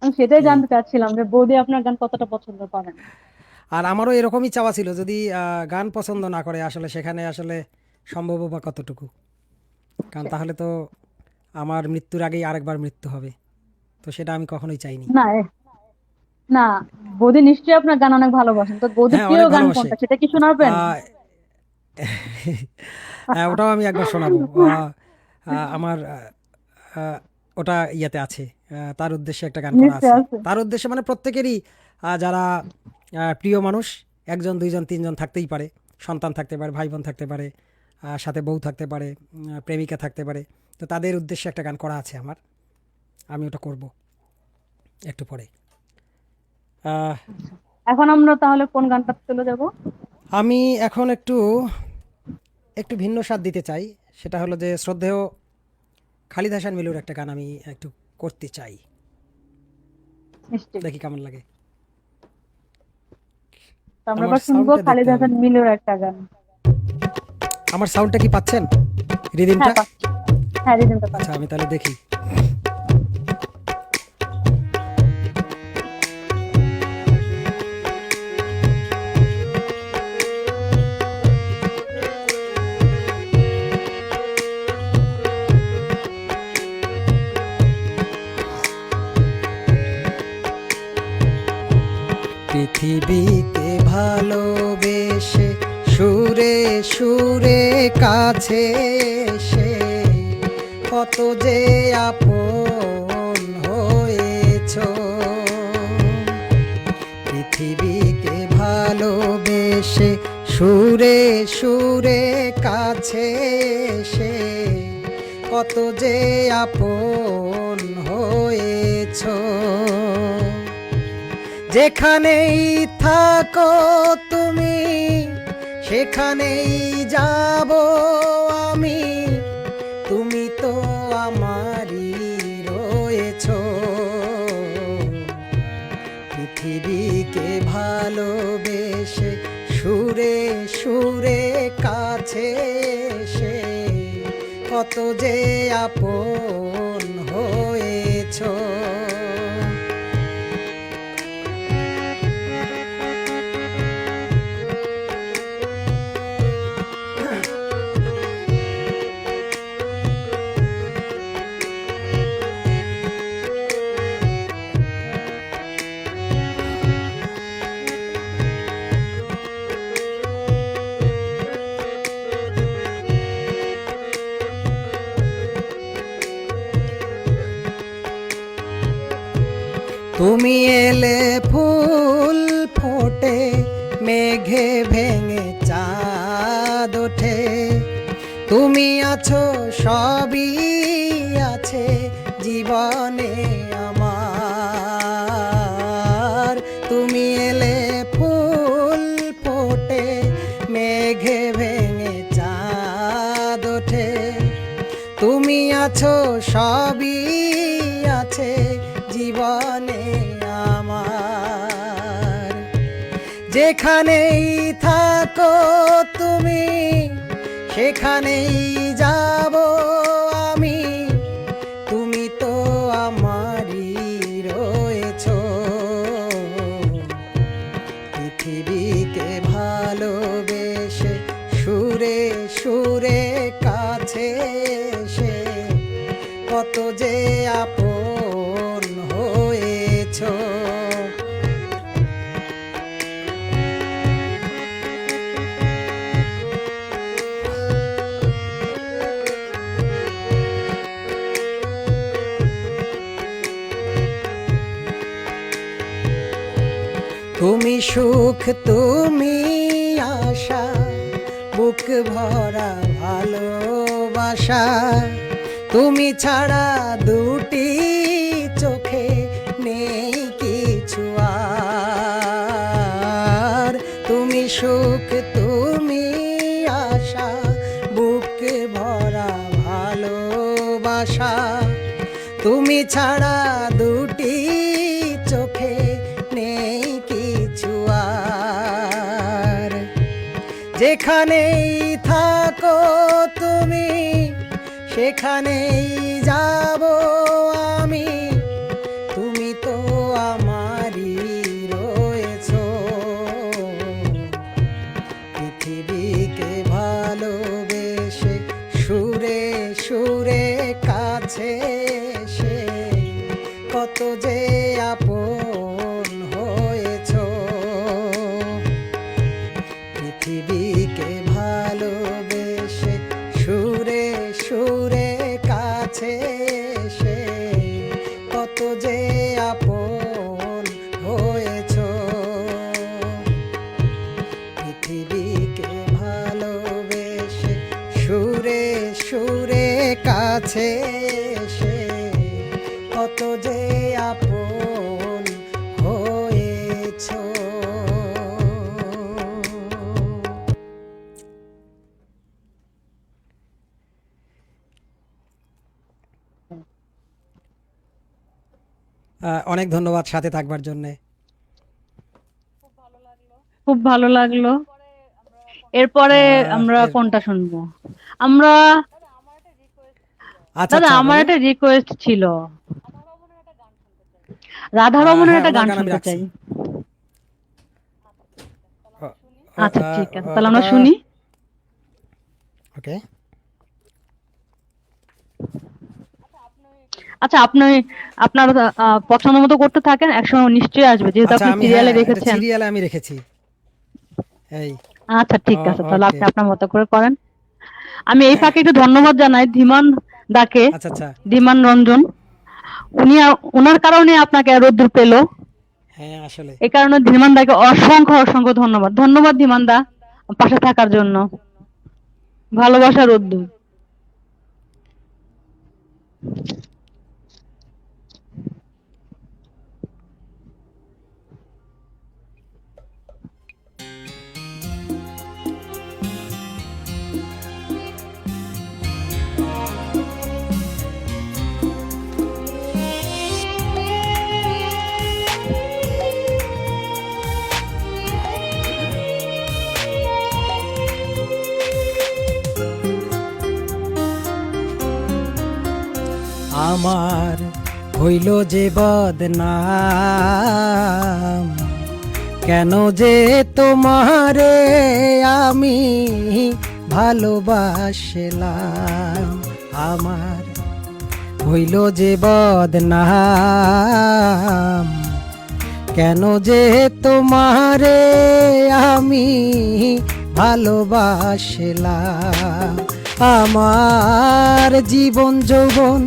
আমি সেটাই এই। জানতে চাচ্ছিলাম যে বৌদি আপনার গান কতটা পছন্দ করেন। আর আমারও এরকমই চাওয়া ছিল, যদি গান পছন্দ না করে আসলে সেখানে আসলে সম্ভব বা কতটুকু, কারণ আচ্ছা। তাহলে তো আমার মৃত্যুর আগেই আরেকবার মৃত্যু হবে, তো সেটা আমি কখনোই চাইনি। না না, বৌদি নিশ্চয়ই আপনার গান অনেক ভালোবাসেন, তো বৌদির হ্যাঁ, প্রিয় অনেক গান ভালোবাসে। কোনটা সেটা কি শোনাবেন? আহ, হ্যাঁ, ওটাও আমি একবার শোনাবো। আমার আহ, ওটা ইয়াতে আছে, তার উদ্দেশ্যে একটা গান করা নিশ্চয়ই আছে। আছে। তার উদ্দেশ্যে মানে প্রত্যেকেরই যারা প্রিয় মানুষ, একজন দুইজন তিনজন থাকতেই পারে, সন্তান থাকতে পারে, ভাই বোন থাকতে পারে, সাথে বউ থাকতে পারে, প্রেমিকা থাকতে পারে। তো তাদের উদ্দেশ্যে একটা গান করা আছে আমার, আমি ওটা করব একটু পরে। আহ, এখন আমরা তাহলে কোন গানটা চলে যাব? আমি এখন একটু একটু ভিন্ন স্বাদ দিতে চাই। সেটা হলো যে শ্রদ্ধেয় খালিদ হাসান মিলুর একটা গান আমি একটু করতে চাই, নিশ্চয়ই। দেখি কেমন লাগে। তো আমরা আমার এবার শুনবো সাউন্ডটা খালিদ দেখতে হবে। হাসান মিলের একটা গান। আমার সাউন্ডটা কি পাচ্ছেন, হ্যাঁ রিদিমটা? পাচ্ছি। হ্যাঁ, রিদমটা আচ্ছা, পাচ্ছি। আমি তাহলে দেখি। পৃথিবীকে ভালোবেসে সুরে সুরে কাছে এসে কত যে আপন হয়েছ। পৃথিবীকে ভালোবেসে সুরে সুরে কাছে এসে কত যে আপন হয়েছ। যেখানেই থাকো তুমি সেখানেই যাব আমি, তুমি তো আমারই রয়েছ। পৃথিবীকে ভালোবেসে সুরে সুরে কাছে এসে কত যে আপন হয়েছ। তুমি এলে ফুল ফোটে, মেঘে ভেঙে চাঁদ ওঠে। তুমি আছো সবই আছে জীবনে আমার। তুমি এলে ফুল ফোটে, মেঘে ভেঙে চাঁদ ওঠে। তুমি আছো সবই আছে জীবনে আমার। যেখানেই থাকো তুমি সেখানেই যাব আমি, তুমি তো আমারই রয়েছ। পৃথিবীকে ভালোবেসে সুরে সুরে কাছে এসে কত যে আপন হয়েছ। তুমি সুখ তুমি আশা, বুক ভরা ভালোবাসা। তুমি ছাড়া দুটি চোখে নেই কিছু আর। তুমি সুখ তুমি আশা, ছাড়া দুটি চোখে নেই কিছু আর। যেখানেই থাকো তুমি সেখানেই যাব আমি, তুমি তো আমারই রয়েছো। পৃথিবীকে ভালোবেসে সুরে সুরে কাছে এসে কত যে আপন হয়েছো। পৃথিবীকে ভালোবেসে সুরে সুরে কাছে এসে কত যে আপন হয়েছো। পৃথিবীকে ভালোবেসে সুরে সুরে কাছে এসে কত যে আপন হয়েছো। অনেক ধন্যবাদ সাথে থাকবার জন্যে। খুব ভালো লাগলো। এরপরে আমরা কোনটা শুনবো? আমরা আচ্ছা দাদা আচ্ছা, আমার বলুন। একটা রিকোয়েস্ট ছিল, রাধা রমনের হ্যাঁ, একটা ওনার গান গান আমি শুনতে রাখছি। চাই। ও, আচ্ছা ঠিক আছে, তাহলে আমরা ওটা শুনি। ওকে। আচ্ছা আপনি আপনার পছন্দ মতো করতে থাকেন, একসময় নিশ্চয়ই আসবে, যেহেতু আচ্ছা আপনি আমি, সিরিয়ালে হ্যাঁ, এটা রেখেছেন। সিরিয়ালে আমি রেখেছি। এই আচ্ছা ঠিক আছে, তাহলে ওকে। আপনি আপনার মতো করে করেন। আমি এই ফাঁকে একটু ধন্যবাদ জানাই ধীমান দাকে, আচ্ছা আচ্ছা, ধীমান রঞ্জন। ওনার কারণে আপনাকে রোদ্দুর পেলো। হ্যাঁ আসলে এই কারণে ধীমান দাকে অসংখ্য অসংখ্য ধন্যবাদ। ধন্যবাদ ধীমান দা, পাশে থাকার জন্য। ভালোবাসা রোদ্দুর। আমার হইল যে বদনাম, কেন যে তোমারে আমি ভালোবাসলাম। আমার হইল যে বদনাম, কেন যে তোমারে আমি ভালোবাসলাম। আমার জীবন যৌবন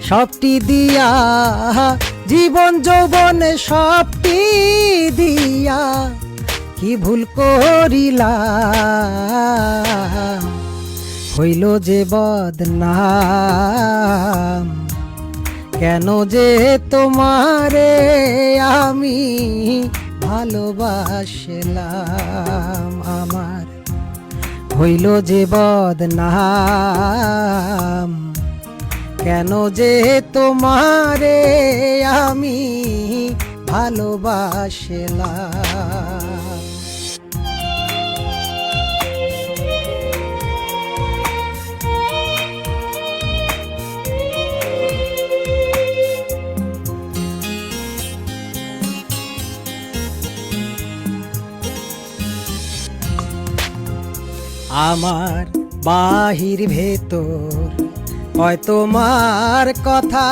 সবটি দিয়া, জীবন যৌবন সবটি দিয়া কি ভুল করিলাম। হইল যে বদনাম, কেন যে তোমারে আমি ভালোবাসলাম। আমার হইল যে বদনাম, কেন যে তোমারে আমি ভালোবাসলাম। আমার বাহির ভেতর হয় তোমার কথা,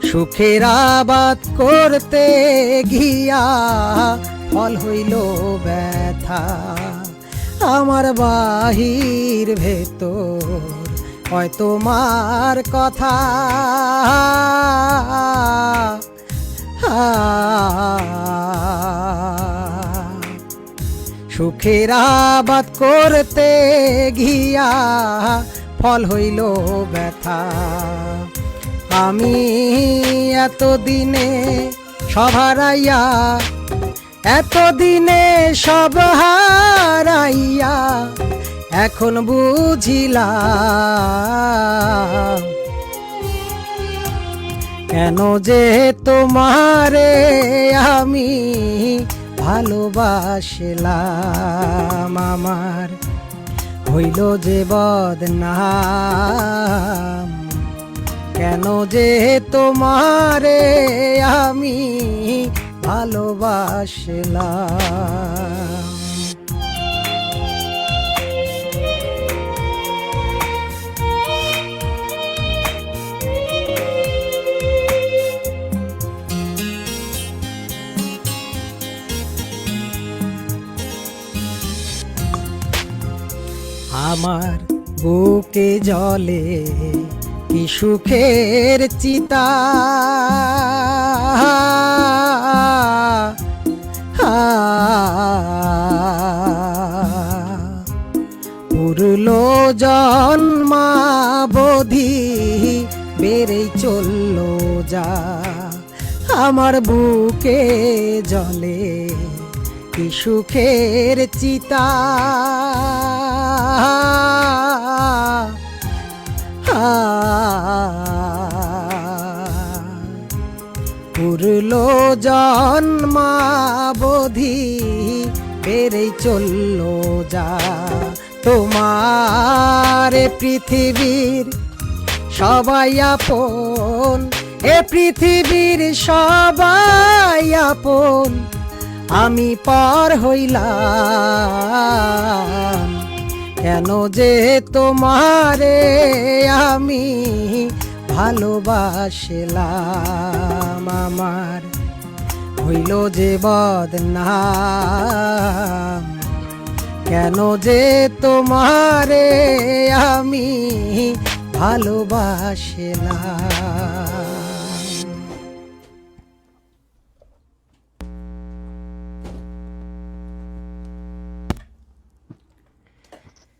সুখের আবাদ করতে গিয়া ফল হইল ব্যথা। আমার বাহির ভেতর হয় তোমার কথা, সুখের আবাদ করতে গিয়া ফল হইল ব্যথা। আমি এতদিনে সভারাইয়া এতদিনে সব হারাইয়া এখন বুঝিলাম কেন যে তোমারে আমি ভালোবাসলাম। আমার হইল যে বদনাম, কেন যে তোমারে আমি ভালোবাসলাম। আমার বুকে জলে কি সুখের চিতা, পুরলো জন্মাবধি বেড়েই চললো যা। আমার বুকে জলে কি সুখের চিতা, পুরলো জন্মাবধি বেড়েই চললো যা। তোমার পৃথিবীর সবাই আপন, এ পৃথিবীর সবাই আপন, আমি পর হইলাম কেন যে তোমারে আমি ভালোবাসলাম। আমার হইল যে বদনাম, কেন যে তোমারে আমি ভালোবাসলাম।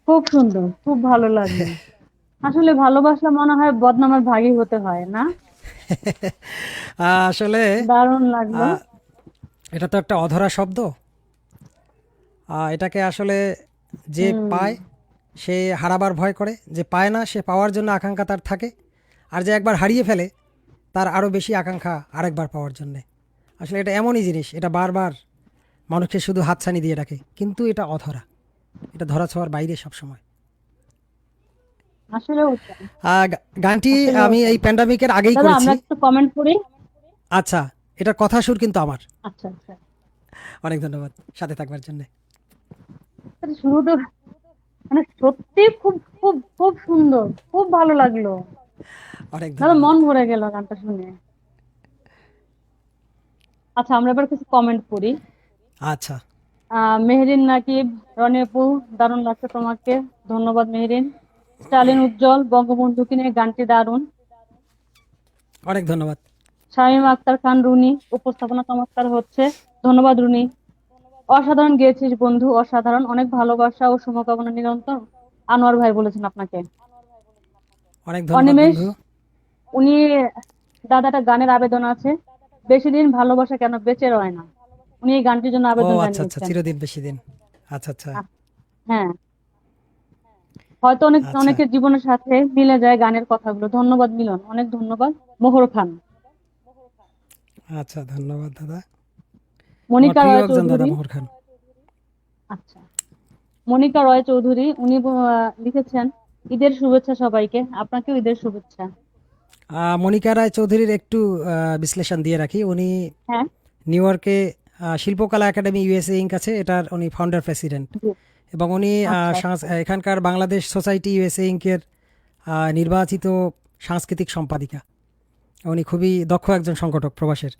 খুব সুন্দর, খুব ভালো লাগলো। আসলে ভালোবাসা মনে হয় বদনামের ভাগী হতে হয় না? আসলে দারুণ লাগলো। আহ, এটা তো একটা অধরা শব্দ। এটাকে আসলে যে হুম। পায় সে হারাবার ভয় করে, যে পায় না সে পাওয়ার জন্য আকাঙ্ক্ষা তার থাকে, আর যে একবার হারিয়ে ফেলে তার আরও বেশি আকাঙ্ক্ষা আরেকবার পাওয়ার জন্যে। আসলে এটা এমনই জিনিস, এটা বারবার মানুষকে শুধু হাতছানি দিয়ে রাখে, কিন্তু এটা অধরা, এটা ধরা ছোঁয়ার বাইরে সবসময়। আসলেও তাই। গানটি আসলেও আমি এই তাই। প্যান্ডামিকের আগেই দাদা, করেছি। আমরা একটু কমেন্ট করি। আচ্ছা, এটার কথা সুর কিন্তু আমার। আচ্ছা আচ্ছা। অনেক ধন্যবাদ সাথে থাকবার জন্য। তাহলে শুরু তো মানে সত্যি খুব খুব খুব সুন্দর, খুব ভালো লাগলো। অনেক দাদা, ধন্যবাদ। মন ভরে গেল গানটা শুনে। আচ্ছা, আমরা এবার কিছু কমেন্ট করি। আচ্ছা, মেহরিন নাকিব, রনি আপু, দারুণ লাগছে তোমাকে। ধন্যবাদ মেহরিন। স্টালিন উজ্জ্বল, বঙ্গবন্ধুকে নিয়ে গানটি দারুণ। অনেক ধন্যবাদ। শামীম আক্তার খান, রুনি, উপস্থাপনা চমৎকার হচ্ছে। ধন্যবাদ রুনি। অসাধারণ গেয়েছিস বন্ধু, অসাধারণ। অনেক ভালোবাসা ও শুভকামনা নিরন্তর। আনোয়ার ভাই বলেছেন আপনাকে। অনেক ধন্যবাদ অনিমেষ, বন্ধু। উনি দাদাটা গানের আবেদন আছে, বেশি দিন ভালোবাসা কেন বেঁচে রয় না। উনি এই গানটির জন্য ও আবেদন আচ্ছা আচ্ছা, জানিয়েছেন। চিরদিন বেশি দিন। আচ্ছা আচ্ছা। আহ, হ্যাঁ, হয়তো আচ্ছা অনেকের জীবনের সাথে মিলে যায় গানের কথাগুলো। ধন্যবাদ মিলন, অনেক ধন্যবাদ। মোহর খান। আচ্ছা, ধন্যবাদ দাদা। আমার মনিকা প্রিয় রয় একজন দাদা চৌধুরী। মোহর খান। আচ্ছা, মনিকা রয় চৌধুরী, উনি লিখেছেন, ঈদের শুভেচ্ছা সবাইকে। আপনাকেও ঈদের শুভেচ্ছা। মনিকা রায় চৌধুরীর একটু বিশ্লেষণ দিয়ে রাখি। উনি হ্যাঁ। নিউ ইয়র্কে শিল্পকলা একাডেমি ইউএসএ ইঙ্ক আছে, এটার উনি ফাউন্ডার প্রেসিডেন্ট, জি। এবং উনি আচ্ছা আচ্ছা। এখানকার বাংলাদেশ সোসাইটি ইউএসএ ইঙ্কের নির্বাচিত সাংস্কৃতিক সম্পাদিকা। উনি খুবই দক্ষ একজন সংগঠক প্রবাসের।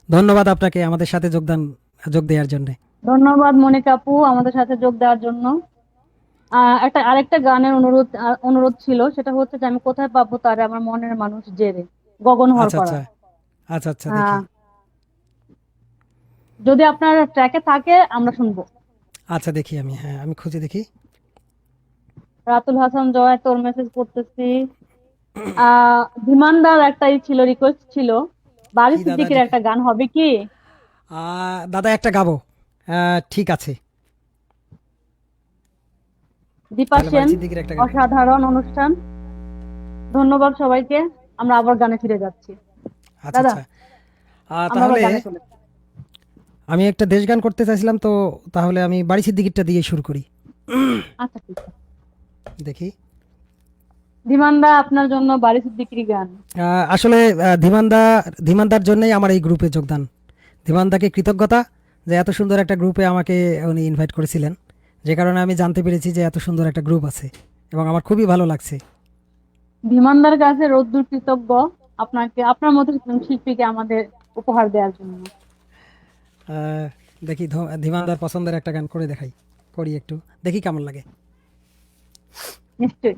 ধন্যবাদ আপনাকে আমাদের সাথে যোগ দেওয়ার জন্য। ধন্যবাদ মনিকা আপু, আমাদের সাথে যোগ দেওয়ার জন্য। আরেকটা গানের অনুরোধ ছিল, সেটা হচ্ছে যে আমি কোথায় পাবো তারে, আমার মনের মানুষ জেরে, গগন আচ্ছা হরপাড়া। আচ্ছা। আচ্ছা আচ্ছা, দেখি। আহ যদি আপনার ট্র্যাকে থাকে আমরা শুনবো। আচ্ছা দেখি, আমি খুঁজে দেখি। রাতুল হাসান জয়, তোর মেসেজ করতেছি। ধীমানদার একটা ছিল, রিকোয়েস্ট ছিল, বারি কি দাদা সিদ্দিকের একটা গান হবে কি? দাদা একটা গাবো। ঠিক আছে, দীপা তাহলে সেন, বাড়ি সিদ্দিকীর একটা গান গাই। অসাধারণ অনুষ্ঠান। ধন্যবাদ সবাইকে। আমরা আবার গানে ফিরে যাচ্ছি। আচ্ছা দাদা, আচ্ছা। আমরা আবার তাহলে গানে চলে যাচ্ছি। আমি একটা দেশ গান করতে চাইছিলাম, তো তাহলে আমি বাড়ি সিদ্দিকীরটা দিয়ে শুরু করি। আচ্ছা, ঠিক আছে। দেখি। ধীমানদা, আপনার জন্য বাড়ি সিদ্দিকীর গান। আসলে ধীমানদার জন্যই আমার এই গ্রুপে যোগদান। ধীমানদাকে কৃতজ্ঞতা যে এত সুন্দর একটা গ্রুপে আমাকে উনি ইনভাইট করেছিলেন, যে কারণে আমি জানতে পেরেছি যে এত সুন্দর একটা গ্রুপ আছে এবং আমার খুবই ভালো লাগছে। ধীমানদার কাছে রোদ্দুর কৃতজ্ঞ আপনাকে, আপনার মতো একজন শিল্পীকে আমাদের উপহার দেওয়ার জন্য। আহ, দেখি ধীমানদার পছন্দের একটা গান করে দেখাই, করি একটু, দেখি কেমন লাগে। নিশ্চয়ই।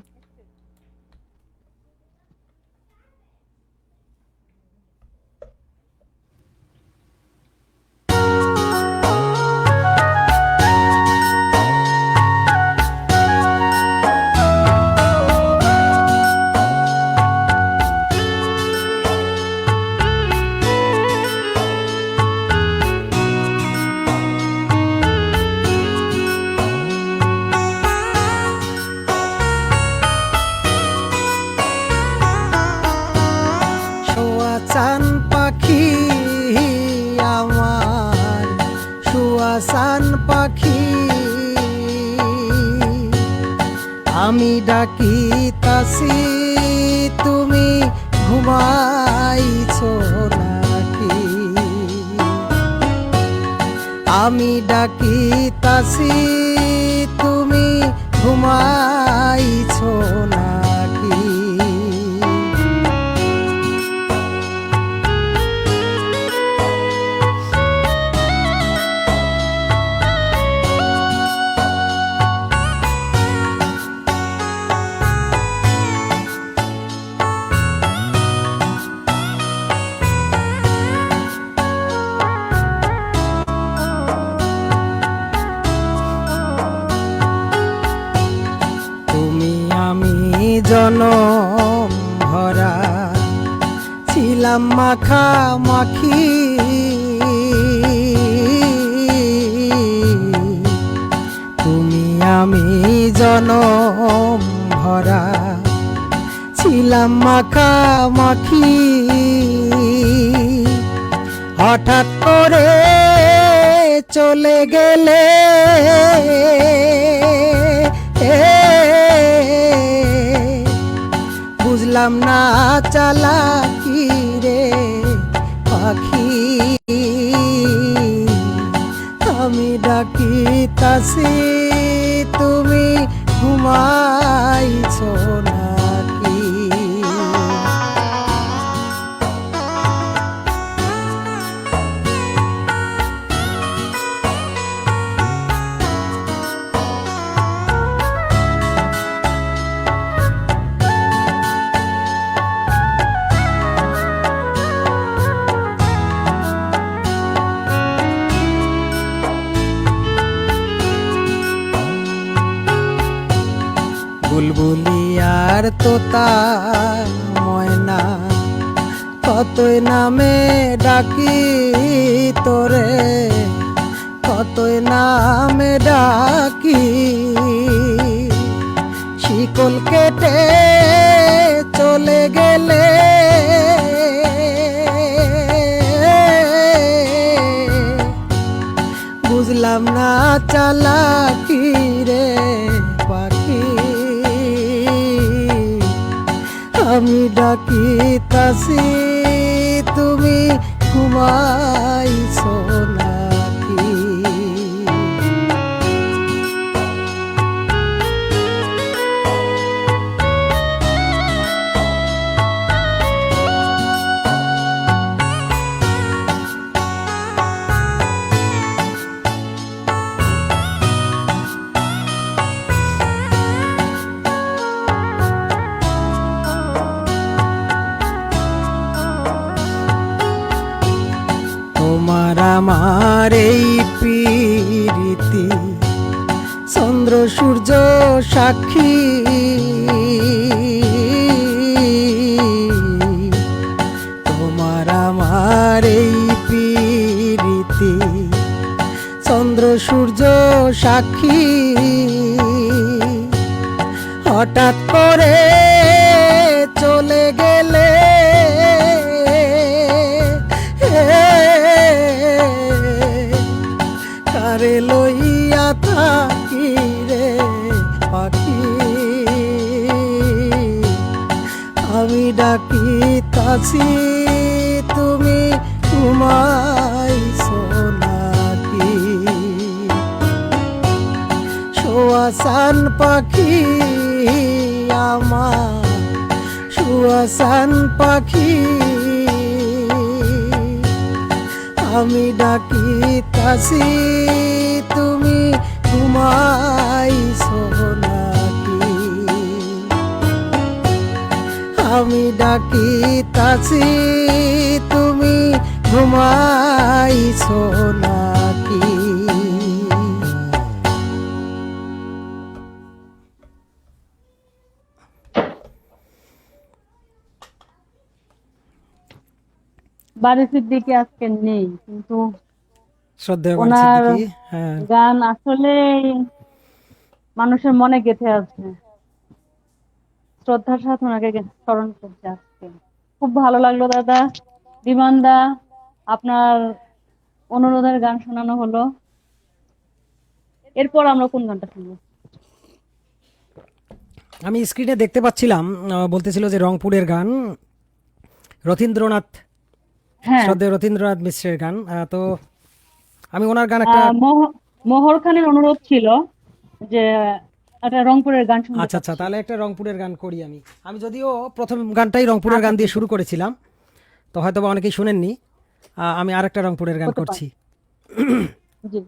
শোয়া চান পাখি আমার, শোয়া চান পাখি, আমি ডাকি তাসি, তুমি ঘুমাইছো নাকি? আমি ডাকি তাসি, তুমি ঘুমাইছো নাকি? তুমি আমি জনম ভরা ছিলাম মাখামাখি, তুমি আমি জনম ভরা ছিলাম মাখামাখি, হঠাৎ করে চলে গেলে বুঝলাম না চালাকি রে পাখি, আমি ডাকি তাসি, তুমি ঘুমাইছো নাকি? বুলবুলি আর তোতা ময়না কতই নামে ডাকি তোরে, কতই নামে ডাকি, শিকল কেটে চলে গেলে বুঝলাম না চালাকি রে পাখি, আমি ডাকি তাসি, তুমি ঘুমাইছো নাকি? তোমার আমার এই প্রীতি চন্দ্র সূর্য সাক্ষী, তোমার আমার এই প্রীতি সাক্ষী হঠাৎ করে চলে গেলে কারে লইয়া থাকি রে পাখি আমি ডাকি তাছি তুমি ঘুমাইছো নাকি সুয়াসান পাখি আমার সুয়াসান পাখি আমি ডাকি তাছি তুমি ঘুমাইছো নাকি আমি ডাকি তাছি তুমি ঘুমাইছো নাকি বারিসের দিকে আজকে নেই, কিন্তু শ্রদ্ধেয় ওনার সিদ্দিকী হ্যাঁ গান আসলে মানুষের মনে গেঁথে আছে। শ্রদ্ধার সাথে ওনাকে স্মরণ করছে আজকে। খুব ভালো লাগলো দাদা, বিমানদা, আপনার অনুরোধের গান শোনানো হলো। এরপর আমরা কোন গানটা শুনবো? আমি স্ক্রিনে দেখতে পাচ্ছিলাম বলতেছিল যে রংপুরের গান রথীন্দ্রনাথ হ্যাঁ, শ্রদ্ধেয় রথীন্দ্রনাথ মিশ্রের গান তো আমি ওনার গান একটা মোহর খানের অনুরোধ ছিল যে একটা রংপুরের গান শুনতে আচ্ছা আচ্ছা চাচ্ছি। তাহলে একটা রংপুরের গান করি আমি আমি যদিও প্রথম গানটাই রংপুরের গান দিয়ে শুরু করেছিলাম, তো হয়তো বা অনেকেই শুনেননি। আমি আরেকটা রংপুরের গান হতে পারে। করছি। জি।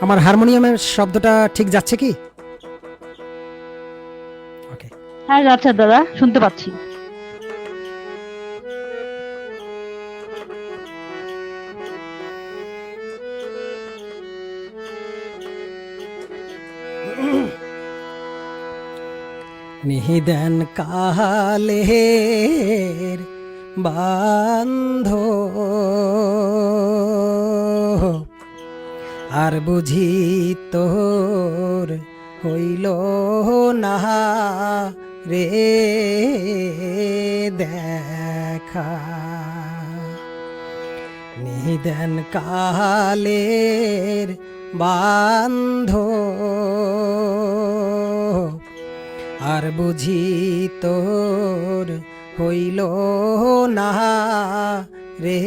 আমার হারমোনিয়ামের শব্দটা ঠিক যাচ্ছে কি? ওকে। হ্যাঁ যাচ্ছে দাদা, শুনতে পাচ্ছি। নিহিদেন কালের বান্ধ আর বুঝি তোর হইল না রে দেখা নিহিদেন কালের বান্ধ আর বুঝি তোর হইল না রে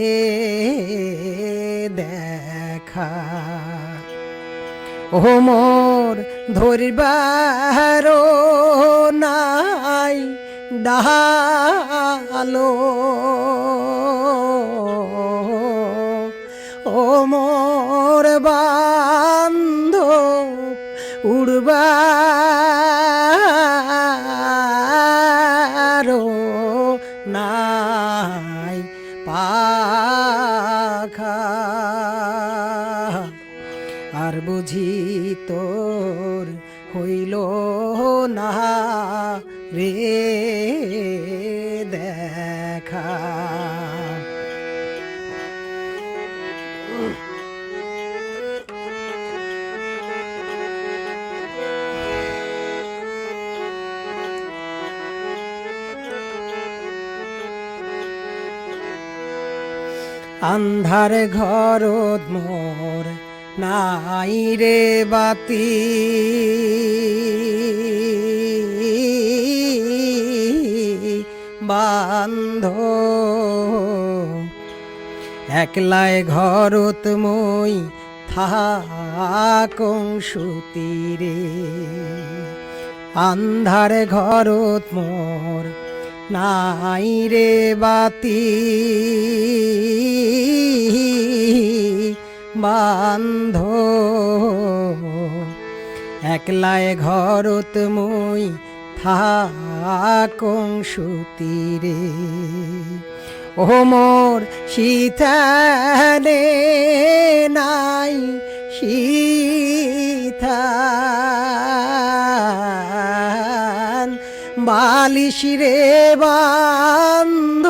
দেখা ও মোর ধরিবার নাই ডালো ও মোর বান্ধ উড়বার নাই পাখা আর বুঝি তোর হইল না রে দেখা আন্ধার ঘরত মোর নাই রে বাতি বান্ধ একলাই ঘরত মই থাকং সুতিরে আন্ধার ঘরত মোর নাই রে বাতি বান্ধ একলাই ঘরত মই থাকং সুতিরে ও মোর শীতানে নাই শীতান বালিশ রে বান্ধ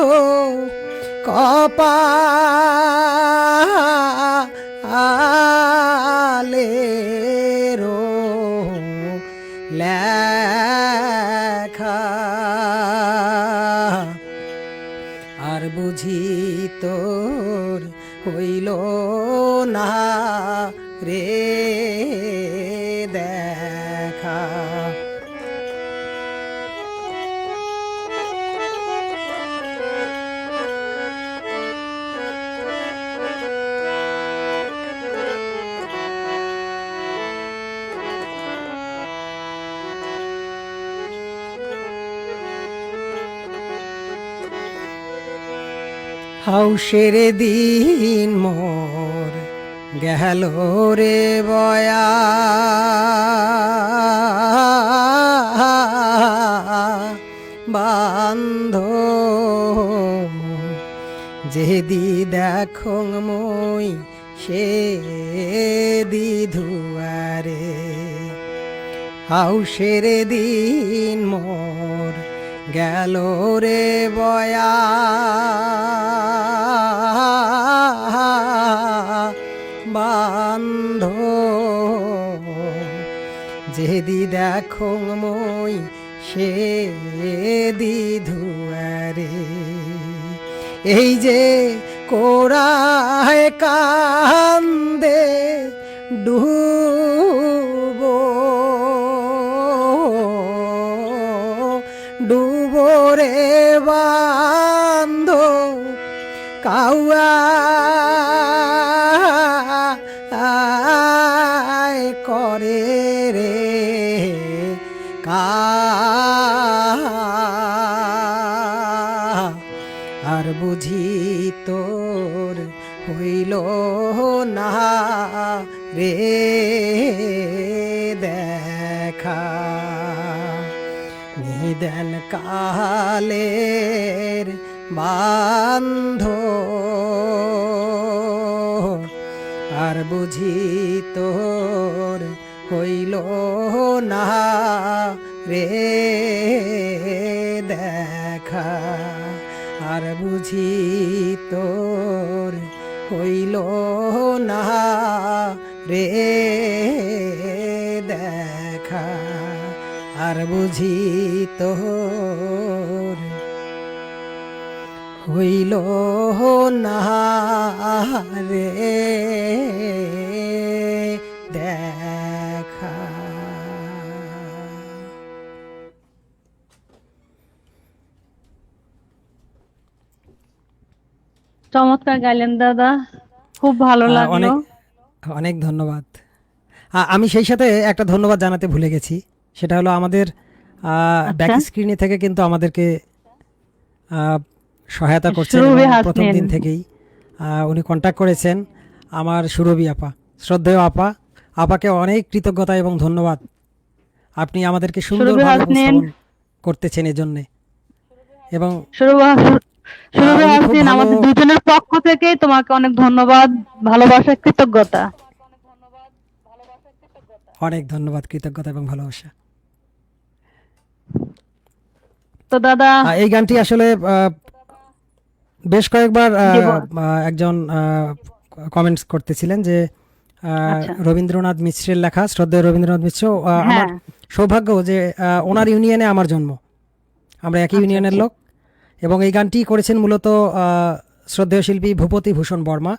কপালে রো লেখা আর বুঝি তোর হইল না রে দেখা। হাউসের দিন মোর গেল রে বয়া বান্ধ যেদি দেখো মই সে দি ধুয়ারে হাউসের দিন মোর গেল রে বয়া বান্ধ যেদি দেখো মই সে দি ধুয়ারে এই যে কোরায় কান্দে ডুবো ডুবো রে বান্ধ কাউয়া করে রে কা আর বুঝি তোর হইল না রে দেখা নিদেন কালের বান্ধ আর বুঝি তোর হইল না রে দেখা আর বুঝি তোর হইল না রে দেখা আর বুঝি তোর হইল না রে দেখা। চমৎকার গাইলেন দাদা, খুব ভালো লাগলো। অনেক অনেক ধন্যবাদ। আমি সেই সাথে একটা ধন্যবাদ জানাতে ভুলে গেছি, সেটা হলো আমাদের ব্যাক স্ক্রিনে থেকে কিন্তু আমাদেরকে সহায়তা করছেন প্রথম দিন থেকেই। উনি কন্ট্যাক্ট করেছেন আমার সুরভি আপা, শ্রদ্ধেয় আপা। আপাকে অনেক কৃতজ্ঞতা এবং ধন্যবাদ, আপনি আমাদেরকে সুন্দরভাবে উপস্থাপন করতেছেন এজন্য। এবং আমাদের দুজনের পক্ষ থেকে তোমাকে অনেক ধন্যবাদ, ভালোবাসা, কৃতজ্ঞতা। অনেক ধন্যবাদ, কৃতজ্ঞতা এবং ভালোবাসা। তো দাদা, এই গানটি আসলে বেশ কয়েকবার একজন কমেন্টস করতেছিলেন যে রবীন্দ্রনাথ মিশ্রের লেখা, শ্রদ্ধেয় রবীন্দ্রনাথ মিশ্র। আমার সৌভাগ্য যে ওনার ইউনিয়নে আমার জন্ম, আমরা একই ইউনিয়নের লোক। এবং এই গানটি করেছেন মূলত শ্রদ্ধেয় শিল্পী ভূপতি ভূষণ বর্মা।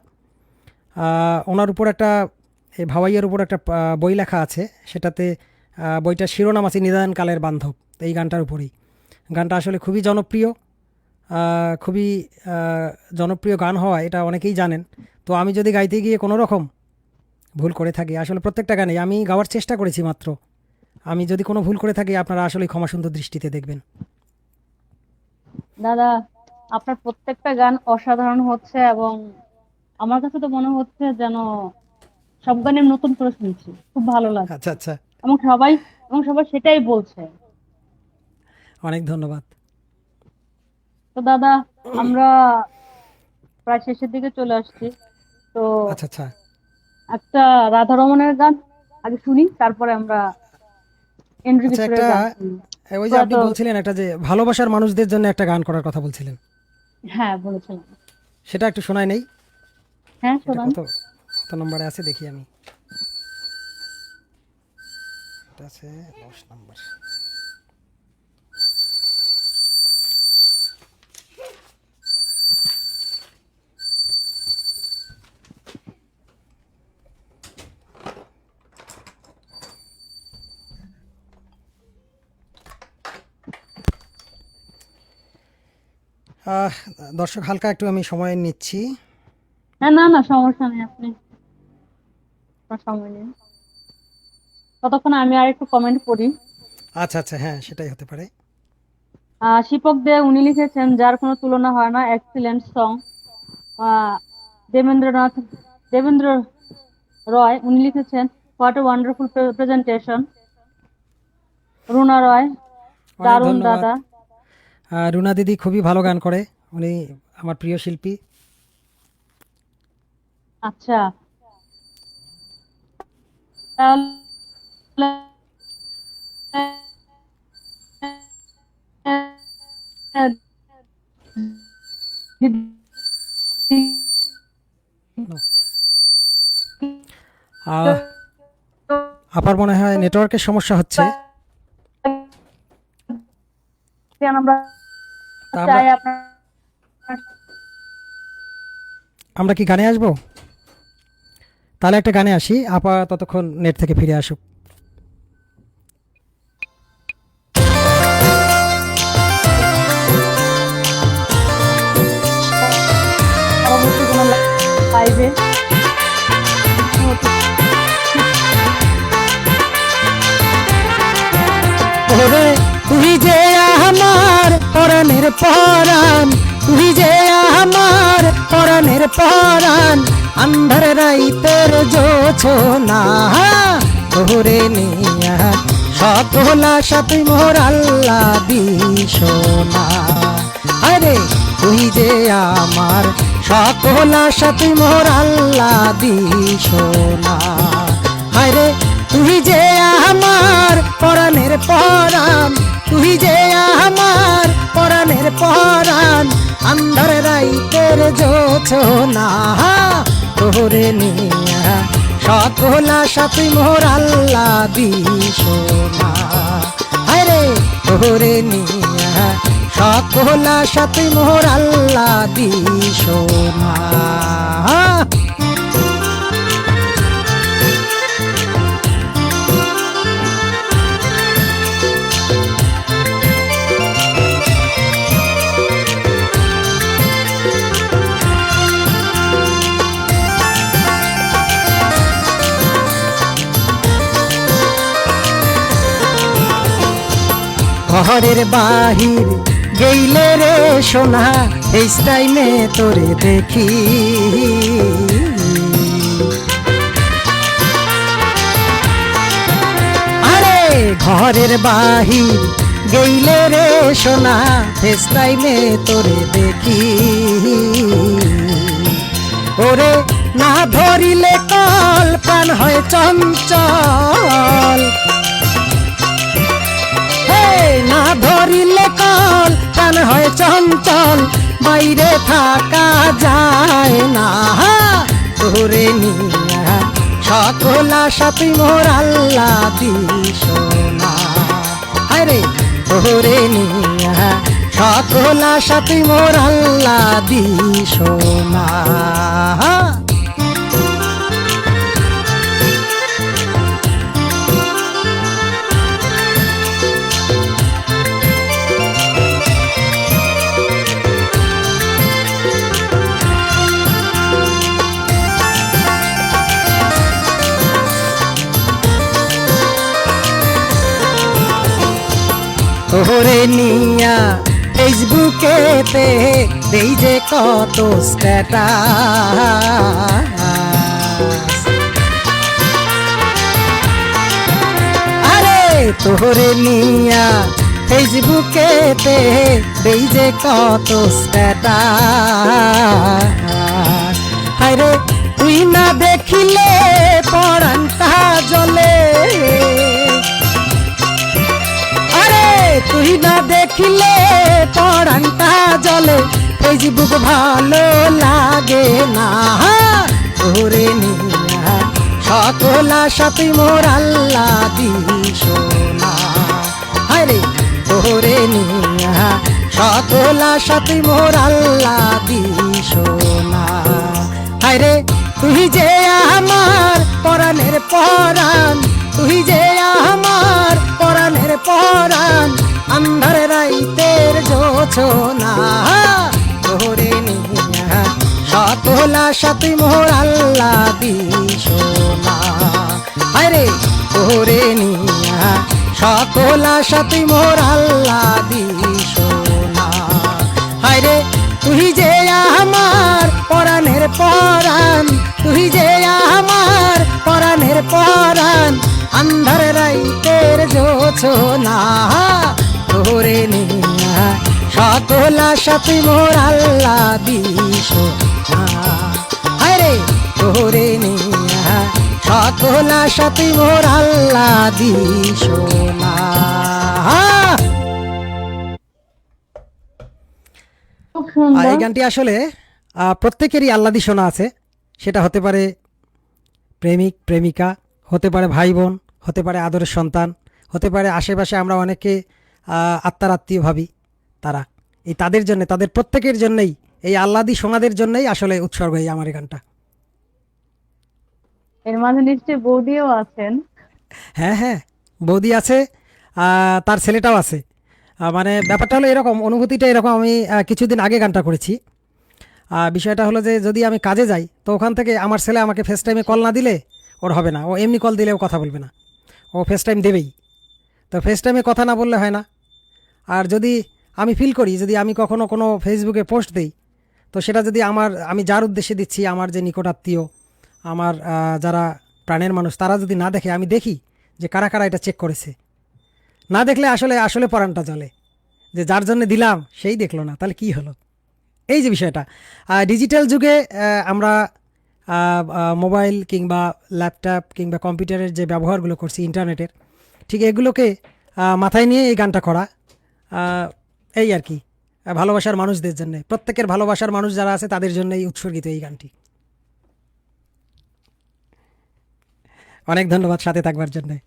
ওনার উপর একটা, এই ভাওয়াইয়ের উপর একটা বই লেখা আছে, সেটাতে বইটার শিরোনাম আছে নিদান কালের বান্ধব। এই গানটার উপরেই। গানটা আসলে খুবই জনপ্রিয়, খুবই জনপ্রিয় গান হওয়া এটা অনেকেই জানেন। তো আমি যদি গাইতে গিয়ে কোনো রকম ভুল করে থাকি, আসলে প্রত্যেকটা গানেই আমি গাওয়ার চেষ্টা করেছি মাত্র, আমি যদি কোনো ভুল করে থাকি আপনারা আসলে ক্ষমা সুন্দর দৃষ্টিতে দেখবেন। দাদা, আপনার প্রত্যেকটা গান অসাধারণ হচ্ছে এবং আমার কাছে তো মনে হচ্ছে যেন সব গানের নতুন করে শুনছি, খুব ভালো লাগছে। আচ্ছা আচ্ছা, এবং সবাই সেটাই বলছে। অনেক ধন্যবাদ। তো দাদা, আমরা প্রায় শেষের দিকে চলে আসছি। তো আচ্ছা আচ্ছা। একটা রাধারমণের গান আগে শুনি, তারপরে আমরা এন্ড্রু আচ্ছা কিশোরের একটা গান শুনি। ওই যে প্রয়াত, আপনি বলছিলেন একটা যে ভালোবাসার মানুষদের জন্য একটা গান করার কথা বলছিলেন, হ্যাঁ বলেছিলাম। সেটা একটু শোনায় নেই। হ্যাঁ এটা শোনান। কত কত নম্বরে আছে দেখি আমি। এটা আছে 10 নম্বর। আহ, দর্শক হালকা একটু আমি সময় নিচ্ছি। হ্যাঁ, না না সমস্যা নেই, আপনি আপনার সময় নিন। ততক্ষণ আমি আর একটু কমেন্ট করি। আচ্ছা আচ্ছা, হ্যাঁ সেটাই হতে পারে। শিপক দে উনি লিখেছেন যার কোনো তুলনা হয় না, এক্সিলেন্ট সং। দেবেন্দ্রনাথ দেবেন্দ্র রয় উনি লিখেছেন what a wonderful presentation. Runa Roy, অনেক দারুণ ধন্যবাদ। দাদা। রুনা দিদি খুবই ভালো গান করে, উনি আমার প্রিয় শিল্পী। আচ্ছা, তাহলে আহ, আপার মনে হয় নেটওয়ার্কের সমস্যা হচ্ছে। আমরা তা আমরা চাই আপনার। আমরা কি গানে আসবো? তাহলে একটা গানে আসি, আপা ততক্ষণ নেট থেকে ফিরে আসুক। পরবর্তী কোনো লাইভে ওরে তুই যে আমার পরাণের পরাণ, তুই যে আমার পরাণের পরাণ, আন্ধার রাইতের জোছনা তোরে নিয়া সকল আশা তুই মোর আল্লাহ দিশোনা। আরে তুই যে আমার সকল আশা তুই মোর আল্লাহ দিশোনা। আরে তুই যে আমার পরাণের পরাণ, তুই যে আমার পরাণের পরাণ, আন্ধার রাইতের জোছনা তোরে নিয়া সকল আশা তুই মোর আল্লাহ দিশোনা। আরে তোরে নিয়া সকল আশা তুই মোর আল্লাহ দিশোনা। ঘরের বাহির গেইলে রে সোনা, এই টাইমে তোরে দেখি। আরে ঘরের বাহির গেইলে রে সোনা, এই টাইমে তোরে দেখি। ওরে না ধরিলে কল প্রাণ হয় চঞ্চল, না ধরিলে কল প্রাণ হয় চঞ্চল, বাইরে থাকা যায় না তোরে নিয়া সকল আশা তুই মোর আল্লাহ দিশোনা। আরে তোরে নিয়া সকল আশা তুই মোর আল্লাহ দিশোনা। তোরে নিয়া ফেসবুকেতে দেই যে কত স্ট্যাটাস। আরে তোরে নিয়া ফেসবুকেতে দেই যে কত স্ট্যাটাস। হায়রে তুই না দেখিলে পরাণটা জ্বলে, আরে তুই না দেখিলে পরাণটা জ্বলে, এই যে বুক ভালো লাগে না তোরে নিয়া, সকল আশা তুই মোর আল্লাহ দিস না, হায়রে তোরে নিয়া সকল আশা তুই মোর আল্লাহ দিস না, হায়রে তুই যে আমার পরাণের পরাণ, তুই যে আমার পরাণের পরাণ, আন্ধার রাইতের জোছনা তোরে নিয়া সকল আশা তুই মোর আল্লাহ দিস না, হায়রে তোরে নিয়া সকল আশা তুই মোর আল্লাহ দিস না, হায়রে তুই যে আমার পরাণের পরাণ, তুই যে আমার পরাণের পরাণ, আন্ধার রাইতের জোছনা তোরে নিয়া সকল আশা তুই মোর আল্লাহ দিস না, হায়রে তোরে নিয়া সকল আশা তুই মোর আল্লাহ দিস না। খুব সুন্দর। এই গানটি আসলে প্রত্যেকেরই আল্লাদি শোনা আছে, সেটা হতে পারে প্রেমিক প্রেমিকা, হতে পারে ভাই বোন, হতে পারে আদরের সন্তান, হতে পারে আশেপাশে আমরা অনেকে আত্মার আত্মীয় ভাবি, তারা এই তাদের জন্য, তাদের প্রত্যেকের জন্যই এই আল্লাদি শোনাদের জন্যই আসলে উৎসর্গ এই আমার এই গানটা। এর মাঝে নিশ্চয়ই বৌদিও আছেন। হ্যাঁ হ্যাঁ, বৌদি আছে, তার ছেলেটাও আছে। মানে ব্যাপারটা হলো এরকম, অনুভূতিটা এরকম, আমি কিছুদিন আগে গানটা করেছি। বিষয়টা হলো যে যদি আমি কাজে যাই তো ওখান থেকে আমার ছেলে আমাকে ফেস টাইমে কল না দিলে ওর হবে না, ও এমনি কল দিলেও কথা বলবে না, ও ফেস টাইম দেবেই। তো ফেস টাইমে কথা না বললে হয় না। আর যদি আমি ফিল করি, যদি আমি কখনো কোনো ফেসবুকে পোস্ট দিই, তো সেটা যদি আমি যার উদ্দেশ্যে দিচ্ছি, আমার যে নিকট আত্মীয়, আমার যারা প্রাণের মানুষ, তারা যদি না দেখে, আমি দেখি যে কারা কারা এটা চেক করেছে। না দেখলে আসলে আসলে পরাণটা জ্বলে, যে যার জন্য দিলাম সেই দেখলো না, তাহলে কি হলো। এই যে বিষয়টা ডিজিটাল যুগে আমরা মোবাইল কিংবা ল্যাপটপ কিংবা কম্পিউটারের যে ব্যবহারগুলো করছি ইন্টারনেটের, ঠিক এগুলোকে মাথায় নিয়ে এই গানটা করা, এই আর কি, ভালোবাসার মানুষদের জন্য, প্রত্যেকের ভালোবাসার মানুষ যারা আছে তাদের জন্যই উৎসর্গিত এই গানটি। অনেক ধন্যবাদ সাথে থাকবার জন্যে।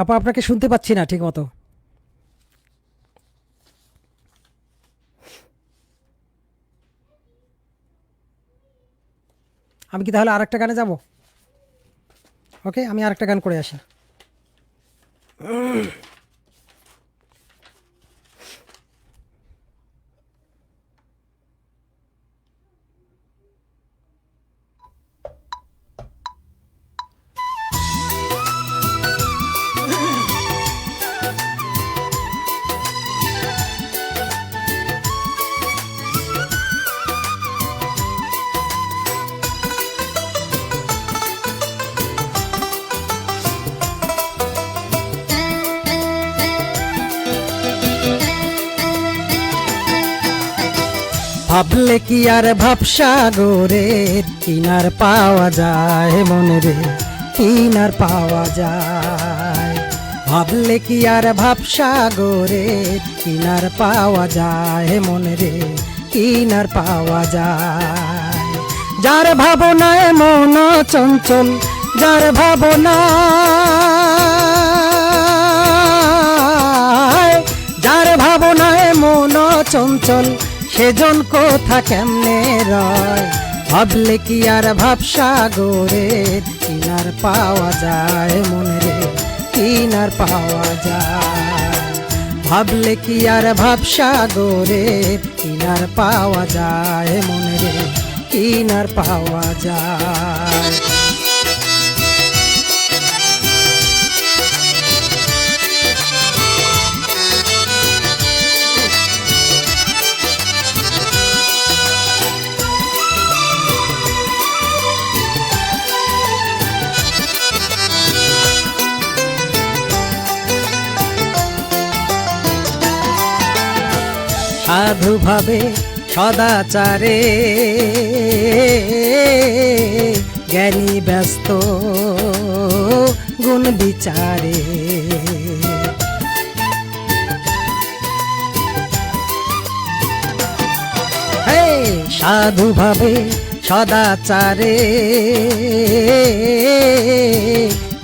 আপা আপনাকে শুনতে পাচ্ছি না ঠিক মতো। আমি কি তাহলে আরেকটা গানে যাব? ওকে, আমি আরেকটা গান করে আসি। ভাবলে কি আর ভাবসাগরের কিনার পাওয়া যায় মনে রে, কিনার পাওয়া যায়। ভাবলে কি আর ভাবসাগরের কিনার পাওয়া যায় মনে রে, কিনার পাওয়া যায়। যার ভাবনায় মন চঞ্চল, যার ভাবনায় ভাবনায় মন চঞ্চল সেজন কোথা কেমনে রয়, ভাবলে কি আর ভাবসাগরের কিনার পাওয়া যায় মনে রে, কিনার পাওয়া যায়। ভাবলে কি আর ভাবসাগরের কিনার পাওয়া যায় মনে রে, কিনার পাওয়া যায়। সাধু ভাবে সদাচারে জ্ঞানী ব্যস্ত গুণ বিচারে, হে সাধু ভাবে সদাচারে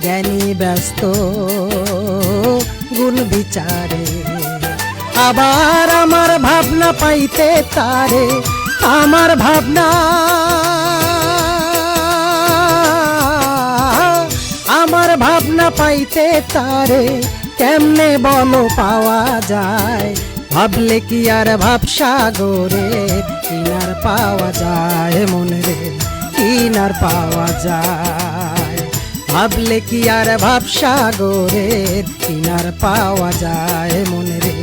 জ্ঞানী ব্যস্ত গুণ বিচারে। আবার আমার ভাবনা পাইতে তারে, আমার ভাবনা আমার ভাবনা পাইতে তারে কেমনে বলো পাওয়া যায়, ভাবলে কি আর ভাবসাগরে কিনার পাওয়া যায় মনে রে, কিনার পাওয়া যায়। ভাবলে কি আর ভাবসাগরের কিনার পাওয়া যায় মনে রে,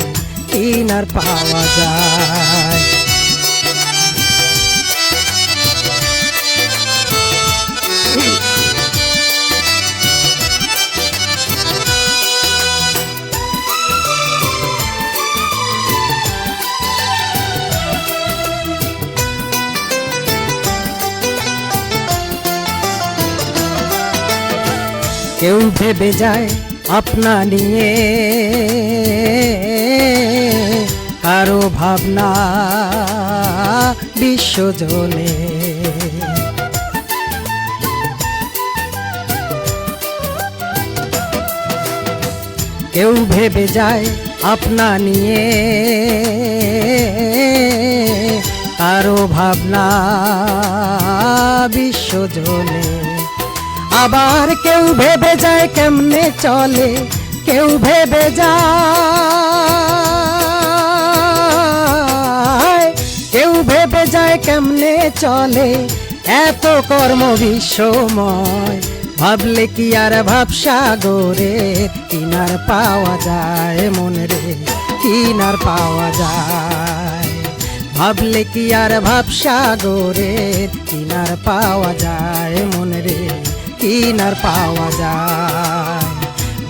কিনার পাওয়া যায়। কেউ ভেবে যায় আপনা নিয়ে, কারো ভাবনা বিশ্বজনে। কেউ ভেবে যায় আপনা নিয়ে, কারো ভাবনা বিশ্বজনে। আবার কেউ ভেবে যায় কেমনে চলে, কেউ ভেবে যায়, কেউ ভেবে যায় কেমনে চলে এত কর্ম বিশ্বময়, ভাবলে কি আর ভাবসাগরের কিনার পাওয়া যায় মনে রে, কিনার পাওয়া যায়। ভাবলে কি আর ভাবসাগরের কিনার পাওয়া যায় মনে রে, কিনার পাওয়া যায়।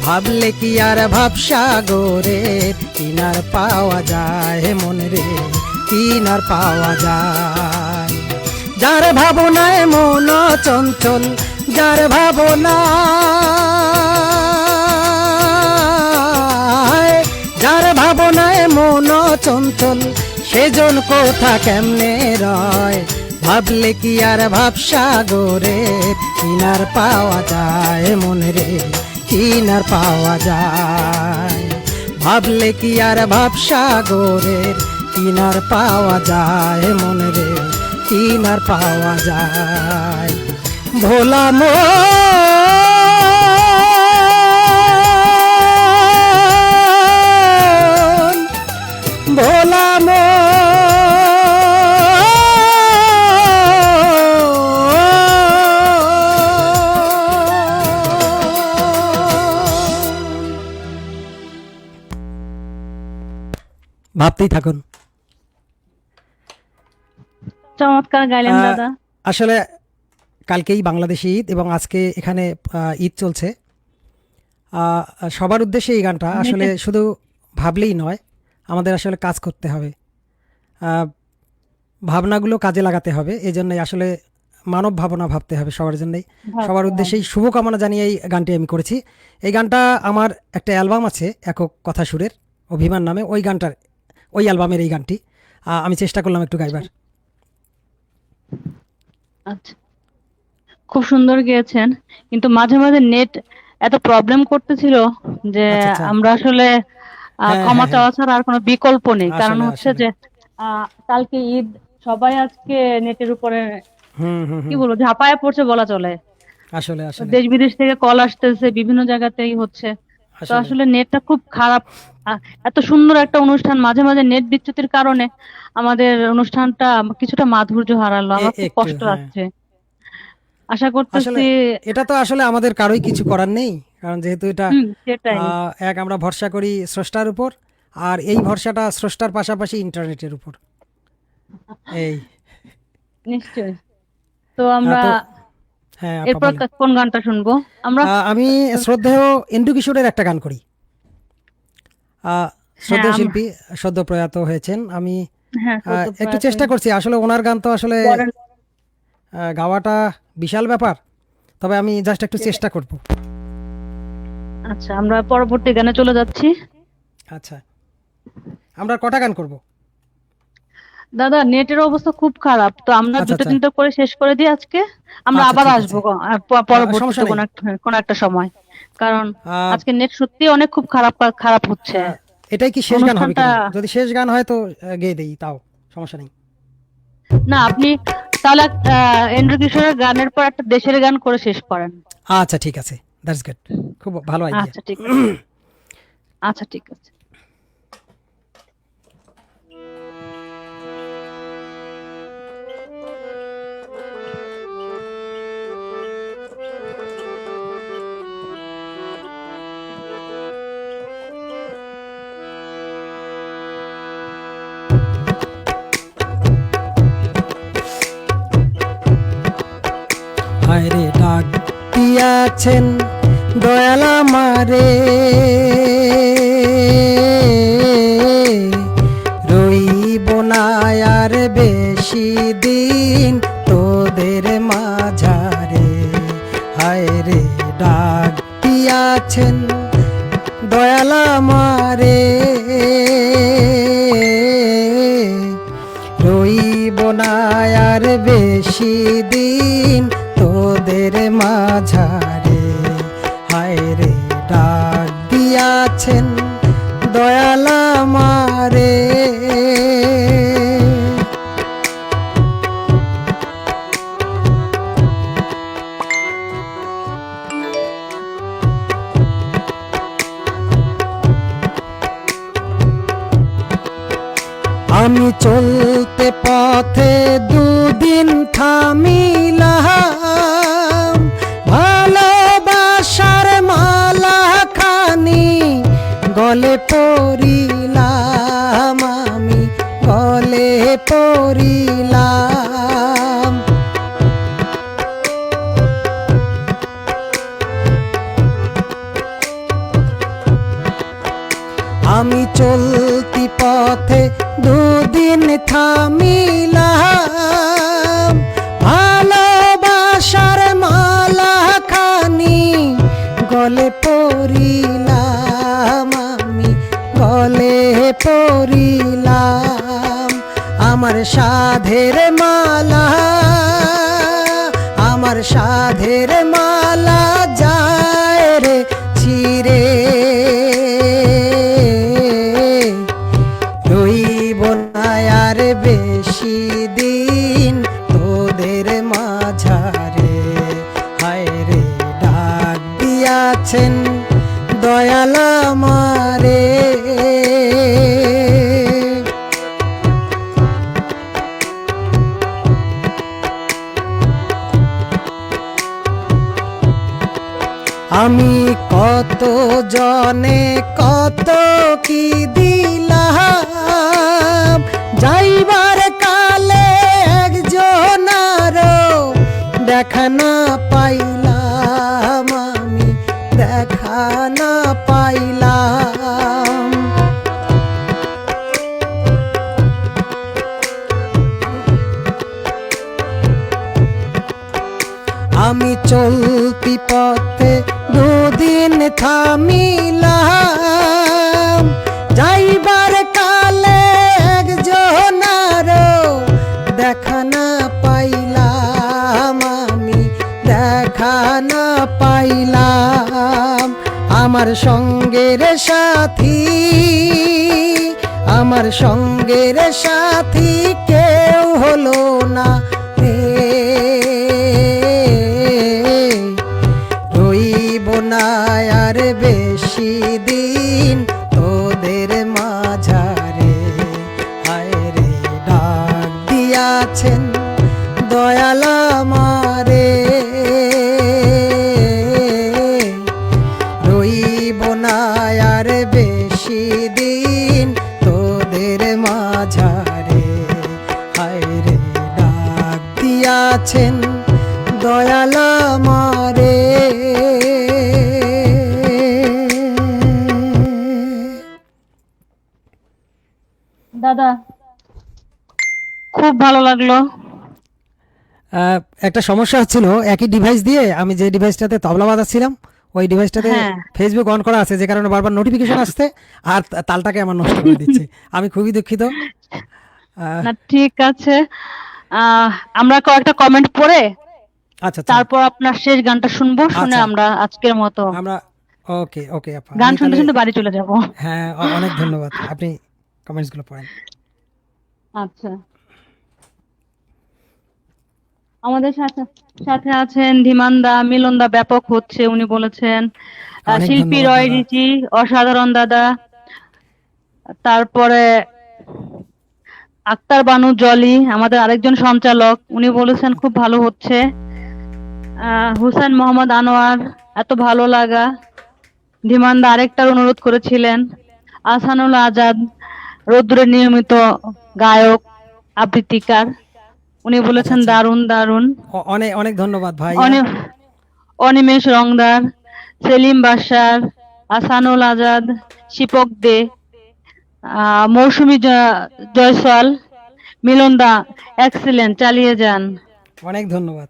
ভাবলে কি আর ভাবসাগরের কিনার পাওয়া যায় মনে রে, কিনার পাওয়া যায়। যার ভাবনায় মন চঞ্চল, যার ভাবনায়, যার ভাবনায় মন চঞ্চল সেজন কোথা কেমনে রয়, ভাবলে কি আর ভাবসাগরের কিনার পাওয়া যায় মনে রে, কিনার পাওয়া যায়। ভাবলে কি আর ভাবসাগরের কিনার পাওয়া যায় মনে রে, কিনার পাওয়া যায়। ভোলা মন, ভোলা ভাবতেই থাকুন। চমৎকার গাইলেন দাদা। আসলে কালকেই বাংলাদেশে ঈদ এবং আজকে এখানে ঈদ চলছে। সবার উদ্দেশ্যে এই গানটা আসলে শুধু ভাবলেই নয়, আমাদের আসলে কাজ করতে হবে, ভাবনাগুলো কাজে লাগাতে হবে। এই জন্যই আসলে মানব ভাবনা ভাবতে হবে সবার জন্যই, সবার উদ্দেশ্যেই শুভকামনা জানিয়ে এই গানটি আমি করেছি। এই গানটা আমার একটা অ্যালবাম আছে একক কথা সুরের অভিমান নামে, ওই গানটার, ওই অ্যালবামের এই গানটি আমি চেষ্টা করলাম একটু গাইবার। আচ্ছা, খুব সুন্দর গেয়েছেন, কিন্তু মাঝে মাঝে নেট এত প্রবলেম করতেছিল যে আচ্ছা, আচ্ছা। আমরা আসলে হ্যাঁ ক্ষমা হ্যাঁ হ্যাঁ, চাওয়া ছাড়া আর কোনো বিকল্প নেই। কারণ আসলে হচ্ছে আসলে যে কালকে ঈদ, সবাই আজকে নেটের উপরে হুম হুম কি হুম, বলবো ঝাঁপায় পড়ছে বলা চলে। আসলে আসলে দেশ বিদেশ থেকে কল আসতেছে, বিভিন্ন জায়গাতেই হচ্ছে। তো আসলে আসলে নেটটা খুব খারাপ। আহ, এত সুন্দর একটা অনুষ্ঠান মাঝে মাঝে নেট বিচ্যুতির কারণে আমাদের অনুষ্ঠানটা কিছুটা মাধুর্য হারালো। আমার খুব একটু কষ্ট হ্যাঁ, লাগছে। আশা আসলে করতেছি। এটা তো আসলে আমাদের কারোই কিছু করার নেই, কারণ যেহেতু এটা সেটাই। এক আমরা ভরসা করি স্রষ্টার উপর, আর এই ভরসাটা স্রষ্টার পাশাপাশি ইন্টারনেটের উপর। এই নিশ্চয়ই। তো আমরা তো হ্যাঁ আপা এরপর বলেন। কোন গানটা শুনবো আমরা? আমি শ্রদ্ধেয় ইন্দু কিশোরের একটা গান করি। আহ, হ্যাঁ শ্রদ্ধেয় শিল্পী সদ্য প্রয়াত হয়েছেন। আমি হ্যাঁ, সদ্য একটু প্রয়াত চেষ্টা করছি, আসলে ওনার গান তো আসলে বরেন। গাওয়াটা বিশাল ব্যাপার, তবে আমি জাস্ট একটু চেষ্টা করব। আচ্ছা, আমরা পরবর্তী গানে চলে যাচ্ছি। আচ্ছা, আমরা কটা গান করব? দাদা, নেটের অবস্থা খুব খারাপ, তো আমরা আচ্ছা দুটো আচ্ছা তিনটা করে শেষ করে দিই আজকে। আমরা আচ্ছা, আবার ঠিক আছে, আসবো সমস্যা পরবর্তীতে নেই। কোন একটা সময়। কারণ আহ, আজকে নেট সত্যি অনেক খুব খারাপ খারাপ হচ্ছে আহ, এটাই কি শেষ গান হবে অনুষ্ঠানটা। কিনা? যদি শেষ গান হয় তো গেয়ে দেই, তাও সমস্যা নেই। না, আপনি তাহলে এন্ড্রু কিশোরের গানের পর একটা দেশের গান করে শেষ করেন। আচ্ছা ঠিক আছে, দ্যাটস গুড, খুব ভালো আইডিয়া। আচ্ছা ঠিক আছে। আচ্ছা ঠিক আছে। হায়রে ডাক দিয়াছেন দয়াল আমারে, রইব না আর বেশি দিন তোদের মাঝারে। হায়রে ডাক দিয়াছেন দয়াল আমারে, রইব না আর বেশি দিন তোদের মাঝারে। হায়রে ডাক দিয়াছেন দয়াল আমারে। আমি চলতে পথে দুদিন থামিলাম, ভালোবাসার মালা খানি গলে পড়িলাম, আমি গলে পড়িলাম। আমি চলতি পথে দুদিন থামিলাম, ভালোবাসার মালা খানি গলে পড়িলাম, আমি গলে পড়িলাম। আমার সাধের মালা, আমার সাধের মালা যায় রে ছিঁড়ে, রইব না আর বেশি দিন তোদের মাঝারে। হায়রে ডাক দিয়াছেন দয়াল আমারে। আমি কত জনে কত কি দিলাম, যাইবার কালে একজনারও দেখা না পাইলাম, আমি দেখা না পাইলাম। আমি চলতি পথে দুদিন থামিলাম, যাইবার কালে একজনারও দেখা না পাইলাম, আমি দেখা না পাইলাম। আমার সঙ্গের সাথী, আমার সঙ্গের সাথী কেউ হলো না রে, রইব না আর বেশি দিন তোদের মাঝারে। হায় রে ডাক দিয়াছেন দয়াল আমারে, রইব না আর বেশি দিন তোদের মাঝারে। হায় রে ডাক দিয়াছেন দয়াল আমারে। দাদা খুব ভালো লাগলো। একটা সমস্যা হচ্ছিল, একই ডিভাইস দিয়ে আমি যে ডিভাইসটাতে তবলা বাজাচ্ছিলাম ওই ডিভাইসটাতে হ্যাঁ। ফেসবুক অন করা আছে, যে কারণে বারবার নোটিফিকেশন আসছে আর তালটাকে আমার নষ্ট করে দিচ্ছে। আমি খুবই দুঃখিত। না ঠিক আছে, আমরা কয়েকটা কমেন্ট পড়ে আচ্ছা আচ্ছা, তারপর আপনার শেষ গানটা শুনবো, শুনে আচ্ছা। আমরা আজকের মতো আমরা ওকে ওকে আপা, গান আমি শুনতে তাহলে- শুনতে বাড়ি চলে যাব। হ্যাঁ অনেক ধন্যবাদ, আপনি কমেন্টসগুলো পড়েন। আচ্ছা, আমাদের সাথে সাথে আছেন ধীমানদা, মিলনদা ব্যাপক হচ্ছে উনি বলেছেন। অনেক শিল্পী ধন্যবাদ রয় দাদা। রিচি অসাধারণ দাদা। তারপরে আক্তার বানু জলি আমাদের আরেকজন সঞ্চালক, উনি বলেছেন খুব ভালো হচ্ছে। হুসেন মোহাম্মদ আনোয়ার এত ভালো লাগা। ধীমানদা আরেকটার অনুরোধ করেছিলেন। আহসানুল আজাদ রৌদ্রের নিয়মিত গায়ক আবৃত্তিকার, উনি বলেছেন আচ্ছা। দারুণ দারুণ। অনেক অনেক ধন্যবাদ ভাই। অনিমেষ রংদার, সেলিম বাশার, আহসানুল আজাদ, শিপক দে, মৌসুমী জয়সওয়াল, মিলনদা এক্সিলেন্ট, চালিয়ে যান। অনেক ধন্যবাদ।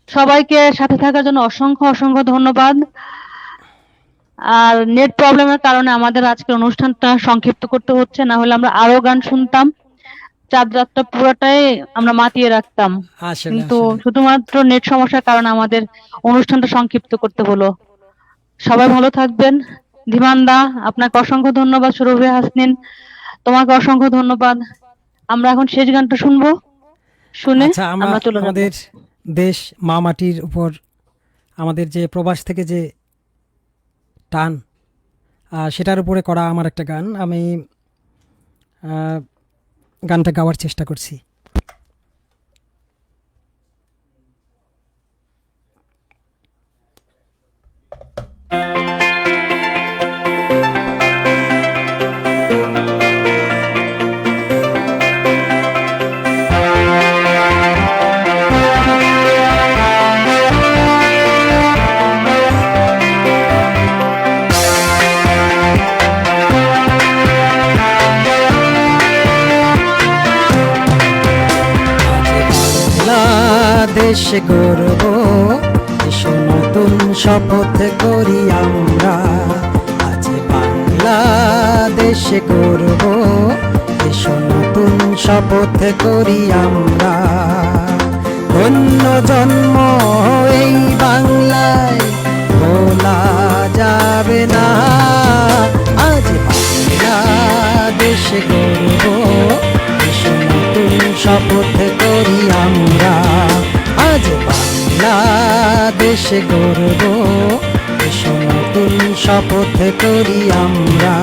সবাইকে সাথে থাকার জন্য অসংখ্য অসংখ্য ধন্যবাদ। আর নেট প্রবলেমের কারণে আমাদের আজকের অনুষ্ঠানটা সংক্ষিপ্ত করতে হচ্ছে, না হলে আমরা আরো গান শুনতাম, চাঁদ রাতটা পুরোটাই আমরা মাতিয়ে রাখতাম, আসলে কিন্তু আসলে শুধুমাত্র নেট সমস্যার কারণে আমাদের অনুষ্ঠানটা সংক্ষিপ্ত করতে হলো। সবাই ভালো থাকবেন। ধীমানদা আপনাকে অসংখ্য ধন্যবাদ, সুরভি হাসনিন তোমাকে অসংখ্য ধন্যবাদ। আমরা এখন শেষ গানটা শুনবো, শুনে আচ্ছা, আমরা চলে যাব। আমাদের দেশ মা মাটির উপর আমাদের যে প্রবাস থেকে যে টান, সেটার উপরে করা আমার একটা গান, আমি গানটা গাওয়ার চেষ্টা করছি। বাংলাদেশ গর্ব, এসো নতুন শপথ করি আমরা। আজ বাংলাদেশ গর্ব, এসো নতুন শপথ করি আমরা। ধন্য জন্ম এই বাংলায় বলা যাবে না। আজ বাংলাদেশ গর্ব, এসো নতুন শপথ করি আমরা। আজ বাংলাদেশ গর্ব, এসো নতুন শপথ করি আমরা।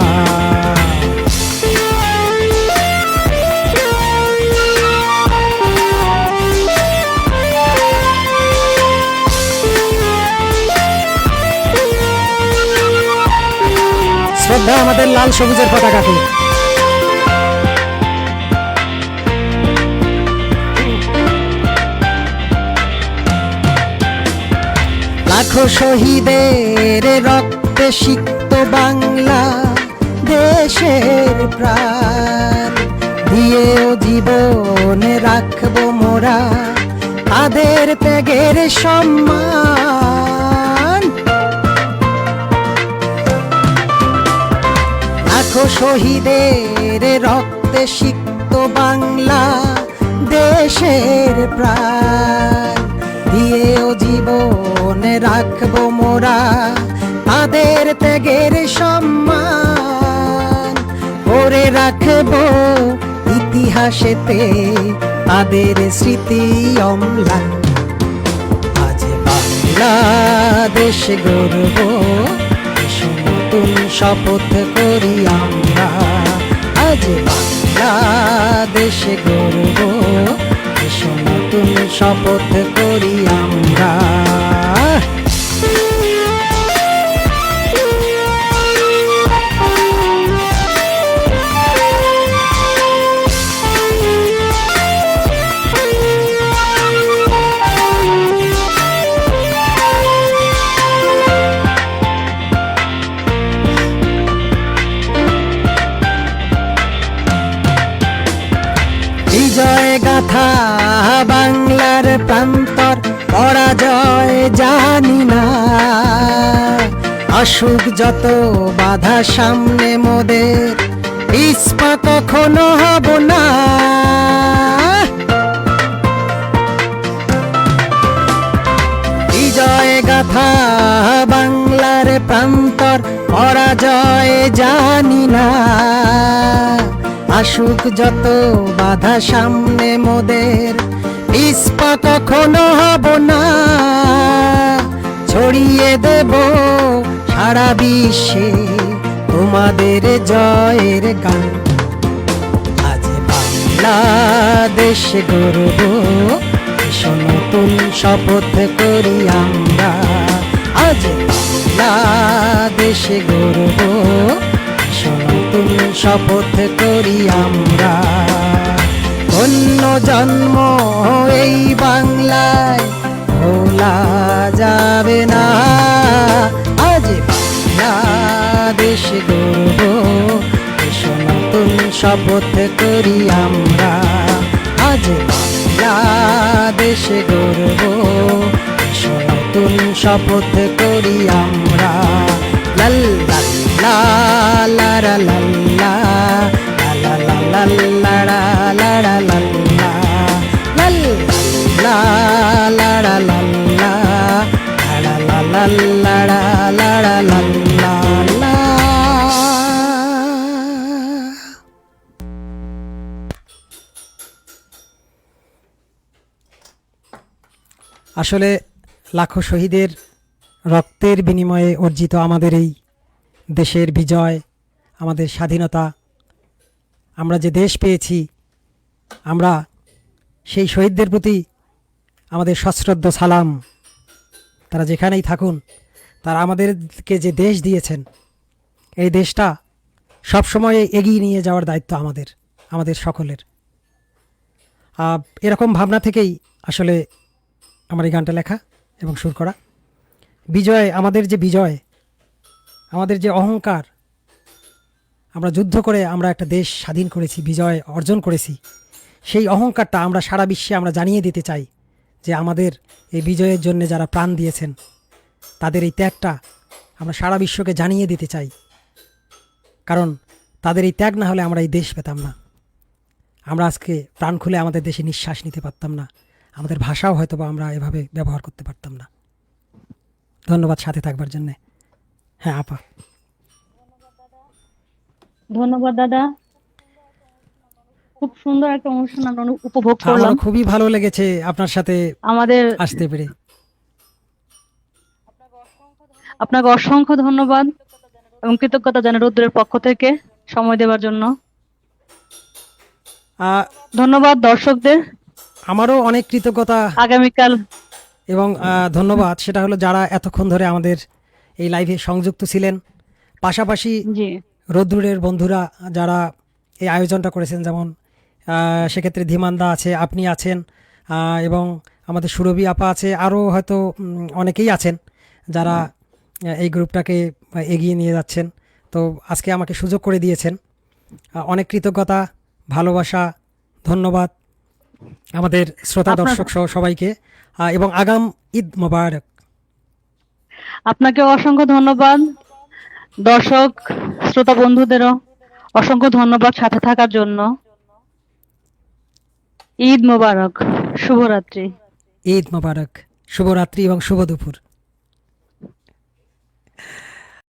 শ্রদ্ধা আমাদের লাল সবুজের পতাকাকে। লাখো শহীদের রক্তে সিক্ত বাংলা দেশের প্রাণ, দিয়েও জীবনে রাখবো মোরা তাদের ত্যাগের সম্মান। লাখো শহীদের রক্তে সিক্ত বাংলা দেশের প্রাণ, দিয়েও জীবনে রাখবো মোরা তাদের ত্যাগের সম্মান করে রাখবো ইতিহাসেতে, তাদের স্মৃতি অম্লান। আজ বাংলাদেশ গর্ব, এসো নতুন শপথ করি আমরা। আজ বাংলাদেশ গর্ব, এসো নতুন শপথ করি আমরা। বিজয় গাথা বাংলার প্রান্তর, পরাজয় জানি না। আসুক যত বাধা সামনে মোদের, পিছপা কখনো হব না। বিজয় গাথা বাংলার প্রান্তর, পরাজয় জানি না। আসুক যত বাধা সামনে মোদের, পিছপা কখনো হব না। ছড়িয়ে দেব সারা বিশ্বে তোমাদের জয়ের গান। আজ বাংলাদেশ গর্ব, এসো নতুন শপথ করি আমরা। আজ বাংলাদেশ গর্ব, নতুন শপথ করি আমরা। ধন্য জন্ম এই বাংলায় ভোলা যাবে না। আজ বাংলাদেশ গর্ব, এসো নতুন শপথ করি আমরা। আজ বাংলাদেশ গর্ব, এসো নতুন শপথ করি আমরা। লাল লাল la la la la la la la la la la la la la la la la la la আসলে লাখো শহীদের রক্তের বিনিময়ে অর্জিত আমাদের এই দেশের বিজয়, আমাদের স্বাধীনতা, আমরা যে দেশ পেয়েছি, আমরা সেই শহীদদের প্রতি আমাদের সশ্রদ্ধ সালাম। তারা যেখানেই থাকুন, তারা আমাদেরকে যে দেশ দিয়েছেন, এই দেশটা সবসময় এগিয়ে নিয়ে যাওয়ার দায়িত্ব আমাদের সকলের। এরকম ভাবনা থেকেই আসলে আমার এই গানটা লেখা এবং সুর করা। বিজয়, আমাদের যে বিজয়, আমাদের যে অহংকার, আমরা যুদ্ধ করে আমরা একটা দেশ স্বাধীন করেছি, বিজয় অর্জন করেছি, সেই অহংকারটা আমরা সারা বিশ্বে আমরা জানিয়ে দিতে চাই যে আমাদের এই বিজয়ের জন্য যারা প্রাণ দিয়েছেন, তাদের এই ত্যাগটা আমরা সারা বিশ্বকে জানিয়ে দিতে চাই। কারণ তাদের এই ত্যাগ না হলে আমরা এই দেশ পেতাম না। আমরা আজকে প্রাণ খুলে আমাদের দেশে নিঃশ্বাস নিতে পারতাম না, আমাদের ভাষাও হয়তো বা আমরা এভাবে ব্যবহার করতে পারতাম না। ধন্যবাদ সাথে থাকবার জন্যে। হ্যাঁ আপা, ধন্যবাদ দাদা। খুব সুন্দর একটা অনুষ্ঠান আমরা উপভোগ করলাম। আমার খুবই ভালো লেগেছে আপনার সাথে আমাদের আসতে পেরে। আপনাকে অসংখ্য ধন্যবাদ এবং কৃতজ্ঞতা জানাই রুদ্রের পক্ষ থেকে সময় দেওয়ার জন্য। ধন্যবাদ দর্শকদের। আমারও অনেক কৃতজ্ঞতা আগামীকাল এবং ধন্যবাদ, সেটা হলো যারা এতক্ষণ ধরে আমাদের এই লাইভে সংযুক্ত ছিলেন। পাশাপাশি জি রোদ্দুরের বন্ধুরা যারা এই আয়োজনটা করেছেন, যেমন সেক্ষেত্রে ধীমানদা আছে, আপনি আছেন, এবং আমাদের সুরভি আপা আছে, আরও হয়তো অনেকেই আছেন যারা এই গ্রুপটাকে এগিয়ে নিয়ে যাচ্ছেন। তো আজকে আমাকে সুযোগ করে দিয়েছেন, অনেক কৃতজ্ঞতা, ভালোবাসা, ধন্যবাদ আমাদের শ্রোতা দর্শক সহ সবাইকে, এবং আগাম ঈদ মোবারক। আপনাকে অসংখ্য ধন্যবাদ। দর্শক শ্রোতা বন্ধুদেরও অসংখ্য ধন্যবাদ সাথে থাকার জন্য। ঈদ মোবারক, শুভরাত্রি। ঈদ মোবারক, শুভরাত্রি এবং শুভ দুপুর।